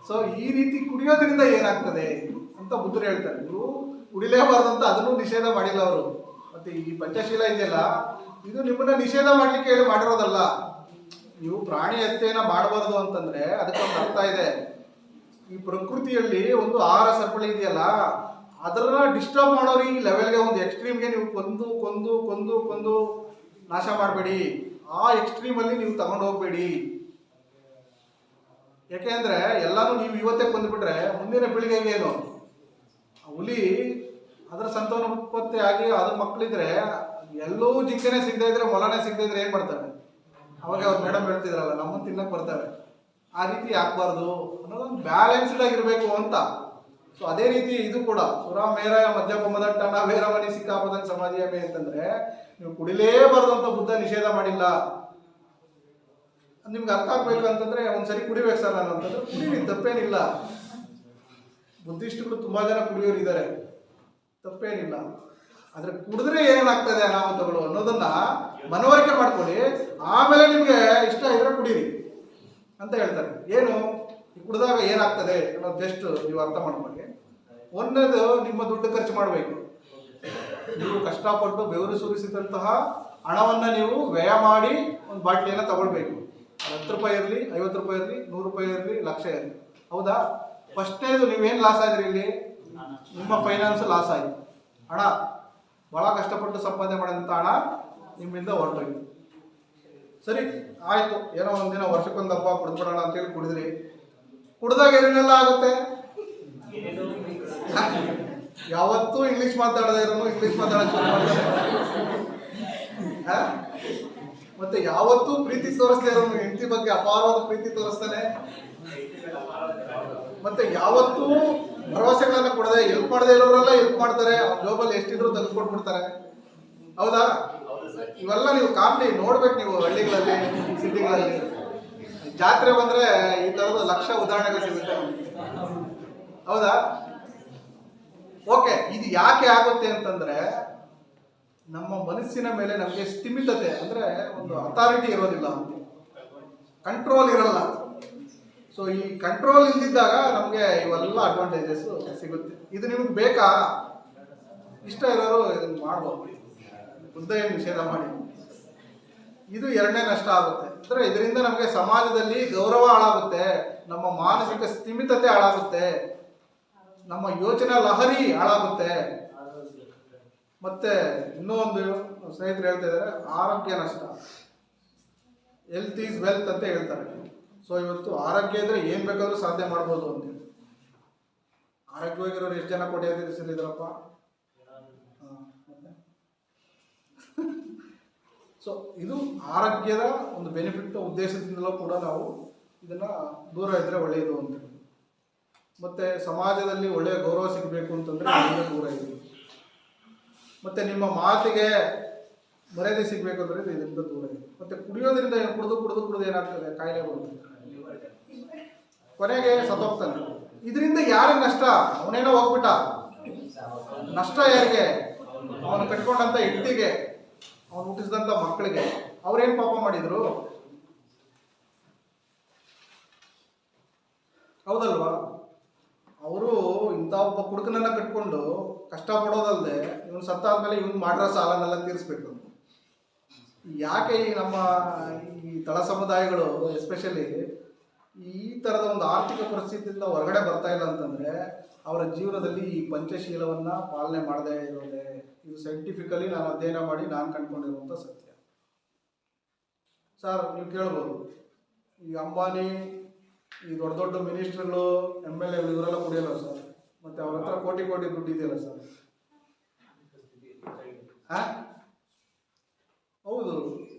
ಸೊ ಈ ರೀತಿ ಕುಡಿಯೋದ್ರಿಂದ ಏನಾಗ್ತದೆ ಅಂತ ಬುದ್ಧರು ಹೇಳ್ತಾರೆ. ನೀವು ಕುಡಿಲೇಬಾರ್ದಂತ ಅದನ್ನು ನಿಷೇಧ ಮಾಡಿಲ್ಲ ಅವರು. ಮತ್ತು ಈ ಪಂಚಶೀಲ ಇದೆಯಲ್ಲ, ಇದು ನಿಮ್ಮನ್ನ ನಿಷೇಧ ಮಾಡಲಿಕ್ಕೆ ಹೇಳಿ ಮಾಡಿರೋದಲ್ಲ. ನೀವು ಪ್ರಾಣಿ ಹತ್ಯೆಯನ್ನು ಮಾಡಬಾರ್ದು ಅಂತಂದರೆ ಅದಕ್ಕೊಂದು ಅರ್ಥ ಇದೆ. ಈ ಪ್ರಕೃತಿಯಲ್ಲಿ ಒಂದು ಆಹಾರ ಸರಪಳಿ ಇದೆಯಲ್ಲ, ಅದನ್ನ ಡಿಸ್ಟರ್ಬ್ ಮಾಡೋರು ಈ ಲೆವೆಲ್ಗೆ, ಒಂದು ಎಕ್ಸ್ಟ್ರೀಮ್ಗೆ ನೀವು ಕೊಂದು ಕೊಂದು ಕೊಂದು ಕೊಂದು ನಾಶ ಮಾಡಬೇಡಿ. ಆ ಎಕ್ಸ್ಟ್ರೀಮಲ್ಲಿ ನೀವು ತಗೊಂಡು ಹೋಗಬೇಡಿ. ಯಾಕೆಂದರೆ ಎಲ್ಲನೂ ನೀವು ಇವತ್ತೇ ಕೊಂದುಬಿಟ್ರೆ ಮುಂದಿನ ಪೀಳಿಗೆಗೆ ಏನು, ಹುಲಿ ಅದರ ಸಂತಾನೋತ್ಪತ್ತಿ ಆಗಿ ಅದ್ರ ಮಕ್ಕಳಿದ್ರೆ ಎಲ್ಲೂ ಜಿಂಕೆನೇ ಸಿಗದೇ ಇದ್ರೆ, ಮೊಲನೇ ಸಿಗದೇ ಇದ್ರೆ ಏನು ಮಾಡ್ತಾರೆ? ಅವಾಗ ಅವ್ರು ಮೇಡಮ್ ಹೇಳ್ತಿದ್ರಲ್ಲ, ನಮ್ಮನ್ನು ತಿನ್ನಕ್ಕೆ ಬರ್ತಾರೆ. ಆ ರೀತಿ ಆಗಬಾರ್ದು ಅನ್ನೋದೊಂದು ಬ್ಯಾಲೆನ್ಸ್ಡ್ ಆಗಿರಬೇಕು ಅಂತ. ಸೊ ಅದೇ ರೀತಿ ಇದು ಕೂಡ ಸುರಾ ಮೇರಾಯ ಮದ್ಯಪಮದಟ್ಟಣ ವೇರಮಣಿ ಸಿಕ್ಕಾಪದನ್ ಸಮಾಧಿಯಾಮಿ ಅಂತಂದ್ರೆ ನೀವು ಕುಡಿಲೇಬಾರ್ದು ಅಂತ ಬುದ್ಧ ನಿಷೇಧ ಮಾಡಿಲ್ಲ. ನಿಮ್ಗೆ ಅರ್ಥ ಆಗ್ಬೇಕು ಅಂತಂದ್ರೆ ಒಂದ್ಸರಿ ಕುಡಿಬೇಕು ಸರ್ ನಾನು ಅಂತಂದ್ರೆ ಕುಡೀರಿ, ತಪ್ಪೇನಿಲ್ಲ. ಬುದ್ಧಿಸ್ಟ್ಗಳು ತುಂಬಾ ಜನ ಕುಡಿಯೋರು ಇದ್ದಾರೆ, ತಪ್ಪೇನಿಲ್ಲ. ಆದ್ರೆ ಕುಡಿದ್ರೆ ಏನೇನಾಗ್ತದೆ ಅನಾಹುತಗಳು ಅನ್ನೋದನ್ನ ಮನವರಿಕೆ ಮಾಡ್ಕೊಳ್ಳಿ. ಆಮೇಲೆ ನಿಮ್ಗೆ ಇಷ್ಟ ಇದ್ರೆ ಕುಡೀರಿ ಅಂತ ಹೇಳ್ತಾರೆ. ಏನು ಕುಡಿದಾಗ ಏನಾಗ್ತದೆ ಅನ್ನೋದು ಜಸ್ಟ್ ನೀವು ಅರ್ಥ ಮಾಡ್ಕೊಳ್ಳಿ. ಒಂದನೇದು, ನಿಮ್ಮ ದುಡ್ಡು ಖರ್ಚು ಮಾಡಬೇಕು. ನೀವು ಕಷ್ಟಪಟ್ಟು ಬೆವರು ಸುರಿಸಿದಂತಹ ಹಣವನ್ನು ನೀವು ವ್ಯಯ ಮಾಡಿ ಒಂದು ಬಾಟ್ಲಿಯನ್ನು ತಗೊಳ್ಬೇಕು. 10 ರೂಪಾಯಿ ಇರಲಿ, 50 ರೂಪಾಯಿ ಇರಲಿ, 100 ರೂಪಾಯಿ ಇರಲಿ, ಲಕ್ಷ ಇರಲಿ, ಹೌದಾ? ಫಸ್ಟ್ನೇದು ನೀವೇನು ಲಾಸ್ ಆದ್ರಿ ಇಲ್ಲಿ, ನಿಮ್ಮ ಫೈನಾನ್ಸ್ ಲಾಸ್ ಆಯಿತು. ಹಣ ಭಾಳ ಕಷ್ಟಪಟ್ಟು ಸಂಪಾದನೆ ಮಾಡಿದಂಥ ಹಣ ನಿಮ್ಮಿಂದ ಹೊರಟೋಯ್ತು. ಸರಿ ಆಯಿತು, ಏನೋ ಒಂದಿನ ವರ್ಷಕ್ಕೊಂದು ಹಬ್ಬ ಕುಡಿದ್ಬಿಡೋಣ ಅಂತೇಳಿ ಕುಡಿದ್ರಿ. ಕುಡ್ದಾಗ ಏನೇನೆಲ್ಲ ಆಗುತ್ತೆ? ಯಾವತ್ತೂ ಇಂಗ್ಲೀಷ್ ಮಾತಾಡದೇ ಇರೋನು ಇಂಗ್ಲೀಷ್ ಮಾತಾಡೋಕೆ ಶುರು ಮಾಡ್ತಾರೆ. ಮತ್ತೆ ಯಾವತ್ತೂ ಪ್ರೀತಿ ತೋರಿಸ್ತಾ ಇರೋನು ಹೆಂಡತಿ ಬಗ್ಗೆ ಅಪಾರವಾದ ಪ್ರೀತಿ ತೋರಿಸ್ತಾನೆ. ಮತ್ತೆ ಯಾವತ್ತೂ ಭರವಸೆಗಳನ್ನ ಕೊಡದೆ ಹೆಲ್ಪ್ ಮಾಡದೇ ಇರೋರೆಲ್ಲ ಹೆಲ್ಪ್ ಮಾಡ್ತಾರೆ. ಜೋಬಲ್ಲಿ ಎಷ್ಟಿದ್ರು ತೆಗೆದುಕೊಟ್ಬಿಡ್ತಾರೆ, ಹೌದಾ? ಇವೆಲ್ಲ ನೀವು ಕಾಮಿಡಿ ನೋಡ್ಬೇಕು. ನೀವು ಹಳ್ಳಿಗಳಲ್ಲಿ, ಸಿಟಿಗಳಲ್ಲಿ ಜಾತ್ರೆ ಬಂದ್ರೆ ಈ ತರದ ಲಕ್ಷ ಉದಾಹರಣೆಗಳು ಸಿಗುತ್ತೆ, ಹೌದಾ? ಓಕೆ, ಇದು ಯಾಕೆ ಆಗುತ್ತೆ ಅಂತಂದ್ರೆ ನಮ್ಮ ಮನಸ್ಸಿನ ಮೇಲೆ ನಮಗೆ ಸ್ಥಿಮಿತತೆ ಅಂದ್ರೆ ಒಂದು ಅಥಾರಿಟಿ ಇರೋದಿಲ್ಲ, ಕಂಟ್ರೋಲ್ ಇರಲ್ಲ. ಸೊ ಈ ಕಂಟ್ರೋಲ್ ಇಲ್ದಿದ್ದಾಗ ನಮಗೆ ಇವೆಲ್ಲ ಅಡ್ವಾಂಟೇಜಸ್ ಸಿಗುತ್ತೆ. ಇದು ನಿಮ್ಗೆ ಬೇಕಾ? ಇಷ್ಟ ಇರೋರು ಇದನ್ನು ಮಾಡ್ಬೋದು, ಬುದ್ಧ ಏನು ನಿಷೇಧ ಮಾಡಿ. ಇದು ಎರಡನೇ ನಷ್ಟ ಆಗುತ್ತೆ. ಅಂದರೆ ಇದರಿಂದ ನಮಗೆ ಸಮಾಜದಲ್ಲಿ ಗೌರವ ಹಾಳಾಗುತ್ತೆ, ನಮ್ಮ ಮಾನಸಿಕ ಸ್ಥಿಮಿತತೆ ಹಾಳಾಗುತ್ತೆ, ನಮ್ಮ ಯೋಚನಾ ಲಹರಿ ಹಾಳಾಗುತ್ತೆ. ಮತ್ತೆ ಇನ್ನೂ ಒಂದು ಸ್ನೇಹಿತರು ಹೇಳ್ತಾ ಇದ್ದಾರೆ, ಆರೋಗ್ಯ ನಷ್ಟ. ಹೆಲ್ತ್ ಈಸ್ ವೆಲ್ತ್ ಅಂತ ಹೇಳ್ತಾರೆ. ಸೊ ಇವತ್ತು ಆರೋಗ್ಯ ಇದ್ರೆ ಏನು ಬೇಕಾದ್ರೂ ಸಾಧ್ಯ ಮಾಡ್ಬೋದು ಅಂತೇಳಿ. ಆರೋಗ್ಯವಾಗಿರೋರು ಎಷ್ಟು ಜನ ಕೊಟ್ಟಿದ್ದೀರಪ್ಪ? ಸೊ ಇದು ಆರೋಗ್ಯದ ಒಂದು ಬೆನಿಫಿಟ್ ಉದ್ದೇಶದಿಂದಲೂ ಕೂಡ ನಾವು ಇದನ್ನು ದೂರ ಇದ್ದರೆ ಒಳ್ಳೆಯದು ಅಂತ. ಮತ್ತು ಸಮಾಜದಲ್ಲಿ ಒಳ್ಳೆಯ ಗೌರವ ಸಿಗಬೇಕು ಅಂತಂದರೆ ಇದರಿಂದ ದೂರ ಇದೆ. ಮತ್ತು ನಿಮ್ಮ ಮಾತಿಗೆ ಮರ್ಯಾದೆ ಸಿಗಬೇಕು ಅಂದರೆ ಇದರಿಂದ ದೂರ ಇದೆ. ಮತ್ತು ಕುಡಿಯೋದ್ರಿಂದ ಕುಡಿದು ಏನಾಗ್ತದೆ? ಕಾಯಿಲೆ ಬರುತ್ತೆ, ಕೊನೆಗೆ ಸತ್ತೋಗ್ತಾನೆ. ಇದರಿಂದ ಯಾರಿಗೆ ನಷ್ಟ? ಅವನೇನೋ ಹೋಗ್ಬಿಟ್ಟ, ನಷ್ಟ ಯಾರಿಗೆ? ಅವನು ಕಟ್ಕೊಂಡಂಥ ಹೆಂಡತಿಗೆ, ಅವನು ಹುಟ್ಟಿಸಿದಂಥ ಮಕ್ಕಳಿಗೆ. ಅವ್ರೇನು ಪಾಪ ಮಾಡಿದ್ರು? ಹೌದಲ್ವಾ? ಅವರು ಇಂಥ ಒಬ್ಬ ಕುಡುಕನನ್ನ ಕಟ್ಕೊಂಡು ಕಷ್ಟಪಡೋದಲ್ಲದೆ ಇವನು ಸತ್ತಾದ್ಮೇಲೆ ಇವನು ಮಾಡಿರೋ ಸಾಲನೆಲ್ಲ ತೀರಿಸ್ಬೇಕು. ಯಾಕೆ ಈ ನಮ್ಮ ಈ ತಳ ಸಮುದಾಯಗಳು ಎಸ್ಪೆಷಲಿ ಈ ಥರದ ಒಂದು ಆರ್ಥಿಕ ಪರಿಸ್ಥಿತಿಯಿಂದ ಹೊರಗಡೆ ಬರ್ತಾ ಇಲ್ಲ ಅಂತಂದರೆ ಅವರ ಜೀವನದಲ್ಲಿ ಈ ಪಂಚಶೀಲವನ್ನು ಪಾಲನೆ ಮಾಡದೇ ಇರೋದೇ. ಇದು ಸೈಂಟಿಫಿಕಲಿ ನಾನು ಅಧ್ಯಯನ ಮಾಡಿ ನಾನು ಕಂಡುಕೊಂಡಿರುವಂಥ ಸತ್ಯ. ಸರ್ ನೀವು ಕೇಳ್ಬೋದು, ಈ ಅಂಬಾನಿ, ಈ ದೊಡ್ಡ ದೊಡ್ಡ ಮಿನಿಸ್ಟ್ರುಗಳು, MLA ಇವರೆಲ್ಲ ಕುಡಿಯಲ್ಲ ಸರ್, ಮತ್ತು ಅವ್ರ ಹತ್ರ ಕೋಟಿ ಕೋಟಿ ದುಡ್ಡು ಇದೆಯಲ್ಲ ಸರ್? ಹೌದು,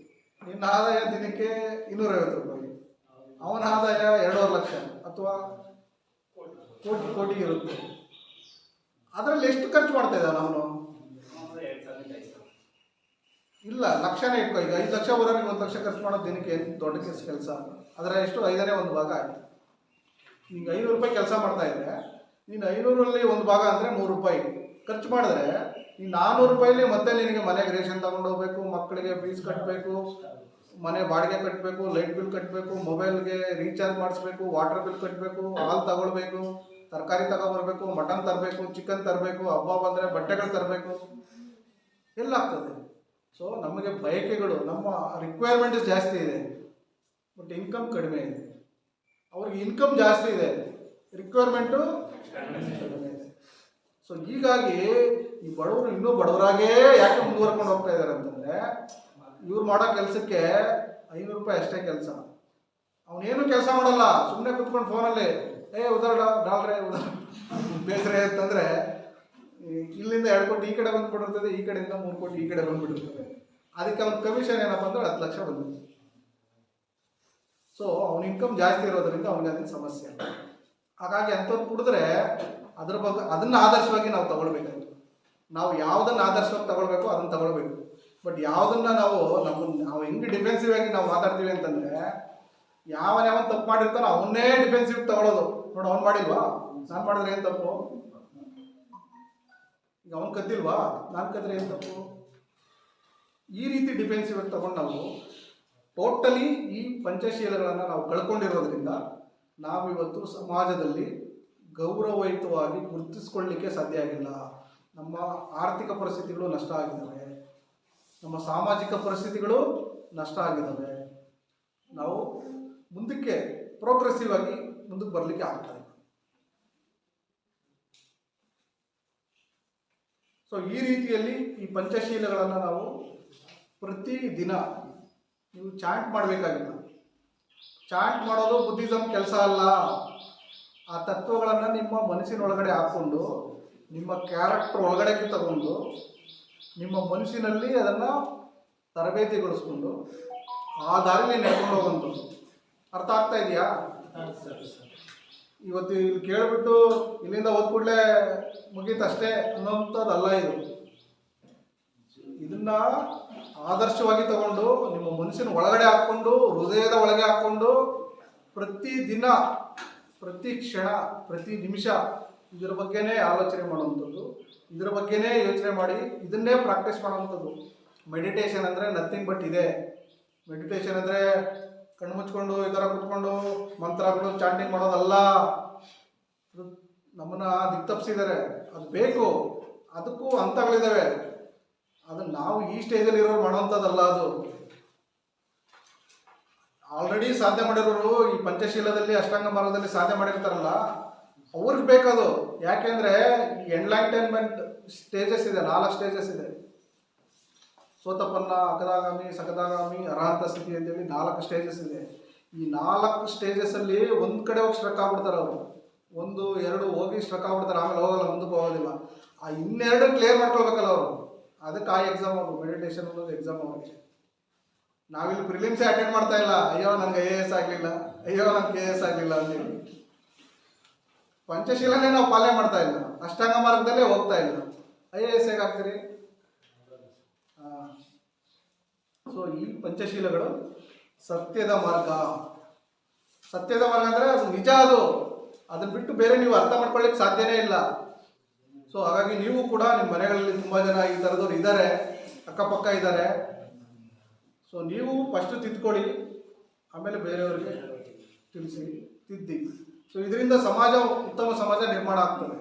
ನಿನ್ನ ಆದಾಯ ದಿನಕ್ಕೆ 250 ರೂಪಾಯಿ, ಅವನ ಆದಾಯ 2.5 ಲಕ್ಷ ಅಥವಾ ಕೋಟಿ ಇರುತ್ತೆ. ಅದರಲ್ಲಿ ಎಷ್ಟು ಖರ್ಚು ಮಾಡ್ತಾ ಇದ್ದಾನೆ ಅವನು? ಇಲ್ಲ, ಲಕ್ಷನೇ ಇಟ್ಕೋ. ಈಗ 5 ಲಕ್ಷ ಬರೋನಿಗೆ 1 ಲಕ್ಷ ಖರ್ಚು ಮಾಡೋದು ದಿನಕ್ಕೆ ಏನು ದೊಡ್ಡ ಕೆಲಸ? ಅದರ ಎಷ್ಟು? 5ನೇ 1 ಭಾಗ ಆಯಿತು. ಈಗ 500 ರೂಪಾಯಿ ಕೆಲಸ ಮಾಡ್ತಾ ಇದ್ದರೆ ನೀನು 500ರಲ್ಲಿ 1 ಭಾಗ ಅಂದರೆ 3 ರೂಪಾಯಿ ಖರ್ಚು ಮಾಡಿದ್ರೆ ಈ 400 ರೂಪಾಯಿಲಿ ಮತ್ತೆ ನಿನಗೆ ಮನೆಗೆ ರೇಷನ್ ತಗೊಂಡು ಹೋಗ್ಬೇಕು, ಮಕ್ಕಳಿಗೆ ಫೀಸ್ ಕಟ್ಟಬೇಕು, ಮನೆ ಬಾಡಿಗೆ ಕಟ್ಟಬೇಕು, ಲೈಟ್ ಬಿಲ್ ಕಟ್ಟಬೇಕು, ಮೊಬೈಲ್ಗೆ ರೀಚಾರ್ಜ್ ಮಾಡಿಸ್ಬೇಕು, ವಾಟರ್ ಬಿಲ್ ಕಟ್ಟಬೇಕು, ಹಾಲು ತಗೊಳ್ಬೇಕು, ತರಕಾರಿ ತಗೊಬರ್ಬೇಕು, ಮಟನ್ ತರಬೇಕು, ಚಿಕನ್ ತರಬೇಕು, ಹಬ್ಬ ಬಂದರೆ ಬಟ್ಟೆಗಳು ತರಬೇಕು, ಎಲ್ಲ ಆಗ್ತದೆ. ಸೊ ನಮಗೆ ಬಯಕೆಗಳು, ನಮ್ಮ ರಿಕ್ವೈರ್ಮೆಂಟ್ಸ್ ಜಾಸ್ತಿ ಇದೆ, ಬಟ್ ಇನ್ಕಮ್ ಕಡಿಮೆ ಇದೆ. ಅವ್ರಿಗೆ ಇನ್ಕಮ್ ಜಾಸ್ತಿ ಇದೆ, ರಿಕ್ವೈರ್ಮೆಂಟು ಕಡಿಮೆ ಇದೆ. ಸೊ ಹೀಗಾಗಿ ಈ ಬಡವರು ಇನ್ನೂ ಬಡವರಾಗೇ ಯಾಕೆ ಮುಂದುವರ್ಕೊಂಡು ಹೋಗ್ತಾ ಇದ್ದಾರೆ ಅಂತಂದರೆ, ಇವ್ರು ಮಾಡೋ ಕೆಲಸಕ್ಕೆ 500 ರೂಪಾಯಿ ಅಷ್ಟೇ ಕೆಲಸ. ಅವನೇನು ಕೆಲಸ ಮಾಡಲ್ಲ, ಸುಮ್ಮನೆ ಕುತ್ಕೊಂಡು ಫೋನಲ್ಲಿ ಡಾಲ್ರೆ ಬೇಸ್ರೆ ಅಂತಂದರೆ ಇಲ್ಲಿಂದ 2 ಕೋಟಿ ಈ ಕಡೆ ಬಂದುಬಿಟ್ಟಿರ್ತದೆ, ಈ ಕಡೆಯಿಂದ 3 ಕೋಟಿ ಈ ಕಡೆ ಬಂದುಬಿಟ್ಟಿರ್ತದೆ. ಅದಕ್ಕೆ ಅವ್ನ ಕಮಿಷನ್ ಏನಪ್ಪ ಅಂದ್ರೆ 10 ಲಕ್ಷ ಬಂದಿದೆ. ಸೊ ಅವನ ಇನ್ಕಮ್ ಜಾಸ್ತಿ ಇರೋದ್ರಿಂದ ಅವನಿಗೆ ಅದನ್ನ ಸಮಸ್ಯೆ. ಹಾಗಾಗಿ ಅಂಥವ್ರು ಕುಡಿದ್ರೆ ಅದ್ರ ಬಗ್ಗೆ ಅದನ್ನು ಆದರ್ಶವಾಗಿ ನಾವು ತಗೊಳ್ಬೇಕಾಗಿತ್ತು. ನಾವು ಯಾವುದನ್ನು ಆದರ್ಶವಾಗಿ ತಗೊಳ್ಬೇಕು ಅದನ್ನು ತಗೊಳ್ಬೇಕು. ಬಟ್ ಯಾವುದನ್ನು ನಾವು ಹೆಂಗೆ ಡಿಫೆನ್ಸಿವ್ ಆಗಿ ನಾವು ಮಾತಾಡ್ತೀವಿ ಅಂತಂದರೆ, ಯಾವನ ತಪ್ಪು ಮಾಡಿರ್ತಾನೋ ಅವನ್ನೇ ಡಿಫೆನ್ಸಿವ್ ತಗೊಳ್ಳೋದು. ನೋಡಿ, ಅವ್ನು ಮಾಡಿಲ್ವಾ, ನಾನು ಮಾಡಿದ್ರೆ ಏನು ತಪ್ಪು? ಈಗ ಅವನು ಕದ್ದಿಲ್ವಾ, ನಾನು ಕದ್ರೆ ಏನು ತಪ್ಪು? ಈ ರೀತಿ ಡಿಫೆನ್ಸಿವ್ ಆಗಿ ತಗೊಂಡು ನಾವು ಟೋಟಲಿ ಈ ಪಂಚಶೀಲಗಳನ್ನು ನಾವು ಕಳ್ಕೊಂಡಿರೋದ್ರಿಂದ ನಾವಿವತ್ತು ಸಮಾಜದಲ್ಲಿ ಗೌರವಯುತವಾಗಿ ಗುರುತಿಸ್ಕೊಳ್ಳಿಕ್ಕೆ ಸಾಧ್ಯ ಆಗಿಲ್ಲ. ನಮ್ಮ ಆರ್ಥಿಕ ಪರಿಸ್ಥಿತಿಗಳು ನಷ್ಟ ಆಗಿದ್ದಾವೆ, ನಮ್ಮ ಸಾಮಾಜಿಕ ಪರಿಸ್ಥಿತಿಗಳು ನಷ್ಟ ಆಗಿದ್ದಾವೆ. ನಾವು ಮುಂದಕ್ಕೆ ಪ್ರೋಗ್ರೆಸಿವ್ ಆಗಿ ಮುಂದಕ್ಕೆ ಬರಲಿಕ್ಕೆ ಆಗ್ತದೆ. ಸೊ ಈ ರೀತಿಯಲ್ಲಿ ಈ ಪಂಚಶೀಲಗಳನ್ನು ನಾವು ಪ್ರತಿದಿನ ನೀವು ಚಾಂಟ್ ಮಾಡಬೇಕಾಗಿಲ್ಲ. ಚಾಂಟ್ ಮಾಡೋದು ಬುದ್ಧಿಸಮ್ ಕೆಲಸ ಅಲ್ಲ. ಆ ತತ್ವಗಳನ್ನು ನಿಮ್ಮ ಮನಸ್ಸಿನೊಳಗಡೆ ಹಾಕ್ಕೊಂಡು, ನಿಮ್ಮ ಕ್ಯಾರೆಕ್ಟರ್ ಒಳಗಡೆಗೆ ತಗೊಂಡು, ನಿಮ್ಮ ಮನಸ್ಸಿನಲ್ಲಿ ಅದನ್ನು ತರಬೇತಿಗೊಳಿಸ್ಕೊಂಡು ಆ ದಾರಿಲಿ ನಡ್ಕೊಂಡು ಹೋಗುವಂಥದ್ದು. ಅರ್ಥ ಆಗ್ತಾ ಇದೆಯಾ? ಇವತ್ತು ಇಲ್ಲಿ ಕೇಳಿಬಿಟ್ಟು ಇಲ್ಲಿಂದ ಓದ್ಕೂಡಲೇ ಮುಗೀತಷ್ಟೇ ಅನ್ನೋಂಥದ್ದಲ್ಲ ಇದು. ಇದನ್ನು ಆದರ್ಶವಾಗಿ ತಗೊಂಡು ನಿಮ್ಮ ಮನಸ್ಸಿನ ಒಳಗಡೆ ಹಾಕ್ಕೊಂಡು, ಹೃದಯದ ಒಳಗೆ ಹಾಕ್ಕೊಂಡು, ಪ್ರತಿದಿನ, ಪ್ರತಿ ಕ್ಷಣ, ಪ್ರತಿ ನಿಮಿಷ ಇದರ ಬಗ್ಗೆನೇ ಆಲೋಚನೆ ಮಾಡುವಂಥದ್ದು, ಇದರ ಬಗ್ಗೆನೇ ಯೋಚನೆ ಮಾಡಿ ಇದನ್ನೇ ಪ್ರಾಕ್ಟೀಸ್ ಮಾಡುವಂಥದ್ದು. ಮೆಡಿಟೇಷನ್ ಅಂದರೆ ನಥಿಂಗ್ ಬಟ್ ಇದೆ. ಮೆಡಿಟೇಷನ್ ಅಂದರೆ ಕಣ್ಣು ಮುಚ್ಕೊಂಡು ಈ ಥರ ಕುತ್ಕೊಂಡು ಮಂತ್ರಗಳು ಚಾಂಟಿಂಗ್ ಮಾಡೋದಲ್ಲ. ಅದು ನಮ್ಮನ್ನ ದಿಕ್ತಪ್ಸಿದ್ದಾರೆ. ಅದು ಬೇಕು, ಅದಕ್ಕೂ ಹಂತಗಳಿದ್ದಾವೆ. ಅದನ್ನು ನಾವು ಈ ಸ್ಟೇಜಲ್ಲಿ ಇರೋರು ಮಾಡೋವಂಥದ್ದಲ್ಲ. ಅದು ಆಲ್ರೆಡಿ ಸಾಧನೆ ಮಾಡಿರೋರು ಈ ಪಂಚಶೀಲದಲ್ಲಿ ಅಷ್ಟಾಂಗ ಮಾರ್ಗದಲ್ಲಿ ಸಾಧನೆ ಮಾಡಿರ್ತಾರಲ್ಲ, ಅವ್ರಿಗೆ ಬೇಕದು. ಯಾಕೆಂದರೆ ಈ ಎನ್ಲೈಟನ್ಮೆಂಟ್ ಸ್ಟೇಜಸ್ ಇದೆ, 4 ಸ್ಟೇಜಸ್ ಇದೆ. ಸೋತಪನ್ನ, ಅಕದಾಗಾಮಿ, ಸಕದಾಗಾಮಿ, ಅರ್ಹಂತ ಸ್ಥಿತಿ ಅಂತೇಳಿ 4 ಸ್ಟೇಜಸ್ ಇದೆ. ಈ 4 ಸ್ಟೇಜಸ್ಸಲ್ಲಿ ಒಂದು ಕಡೆ ಹೋಗಿ ಸ್ಟ್ರಕ್ ಆಗ್ಬಿಡ್ತಾರೆ ಅವರು. 1, 2 ಹೋಗಿ ಸ್ಟ್ರಕ್ ಆಗ್ಬಿಡ್ತಾರೆ, ಆಮೇಲೆ ಹೋಗಲ್ಲ, ಮುಂದಕ್ಕೆ ಹೋಗೋದಿಲ್ಲ. ಆ ಇನ್ನೆರಡು ಕ್ಲಿಯರ್ ಮಾಡ್ಕೊಳ್ಬೇಕಲ್ಲ ಅವರು. ಅದಕ್ಕೆ ಆ ಎಕ್ಸಾಮ್ ಅವರು, ಮೆಡಿಟೇಷನ್ ಅನ್ನೋದು ಎಕ್ಸಾಮ್ ಅವ್ರಿಗೆ. ನಾವಿಲ್ಲಿ ಪ್ರಿಲಿಮ್ಸೇ ಅಟೆಂಡ್ ಮಾಡ್ತಾ ಇಲ್ಲ. ಅಯ್ಯೋ ನನಗೆ IAS ಆಗಲಿಲ್ಲ, ಅಯ್ಯೋ ನನಗೆ KS ಆಗಲಿಲ್ಲ ಅಂತೇಳಿ. ಪಂಚಶೀಲನೇ ನಾವು ಪಾಲನೆ ಮಾಡ್ತಾ ಇಲ್ಲ, ಅಷ್ಟಾಂಗ ಮಾರ್ಗದಲ್ಲೇ ಹೋಗ್ತಾ ಇಲ್ಲ. IAS ಹೇಗಾಗ್ತೀರಿ? ಸೊ ಈ ಪಂಚಶೀಲಗಳು ಸತ್ಯದ ಮಾರ್ಗ. ಸತ್ಯದ ಮಾರ್ಗ ಅಂದರೆ ಅದು ನಿಜ. ಅದನ್ನ ಬಿಟ್ಟು ಬೇರೆ ನೀವು ಅರ್ಥ ಮಾಡ್ಕೊಳ್ಳಿಕ್ಕೆ ಸಾಧ್ಯನೇ ಇಲ್ಲ. ಸೊ ಹಾಗಾಗಿ ನೀವು ಕೂಡ ನಿಮ್ಮ ಮನೆಗಳಲ್ಲಿ ತುಂಬ ಜನ ಈ ಥರದವ್ರು ಇದ್ದಾರೆ, ಅಕ್ಕಪಕ್ಕ ಇದ್ದಾರೆ. ಸೊ ನೀವು ಫಸ್ಟು ತಿದ್ಕೊಳ್ಳಿ, ಆಮೇಲೆ ಬೇರೆಯವರಿಗೆ ತಿಳಿಸಿ, ತಿದ್ದಿ. ಸೊ ಇದರಿಂದ ಸಮಾಜ, ಉತ್ತಮ ಸಮಾಜ ನಿರ್ಮಾಣ ಆಗ್ತದೆ.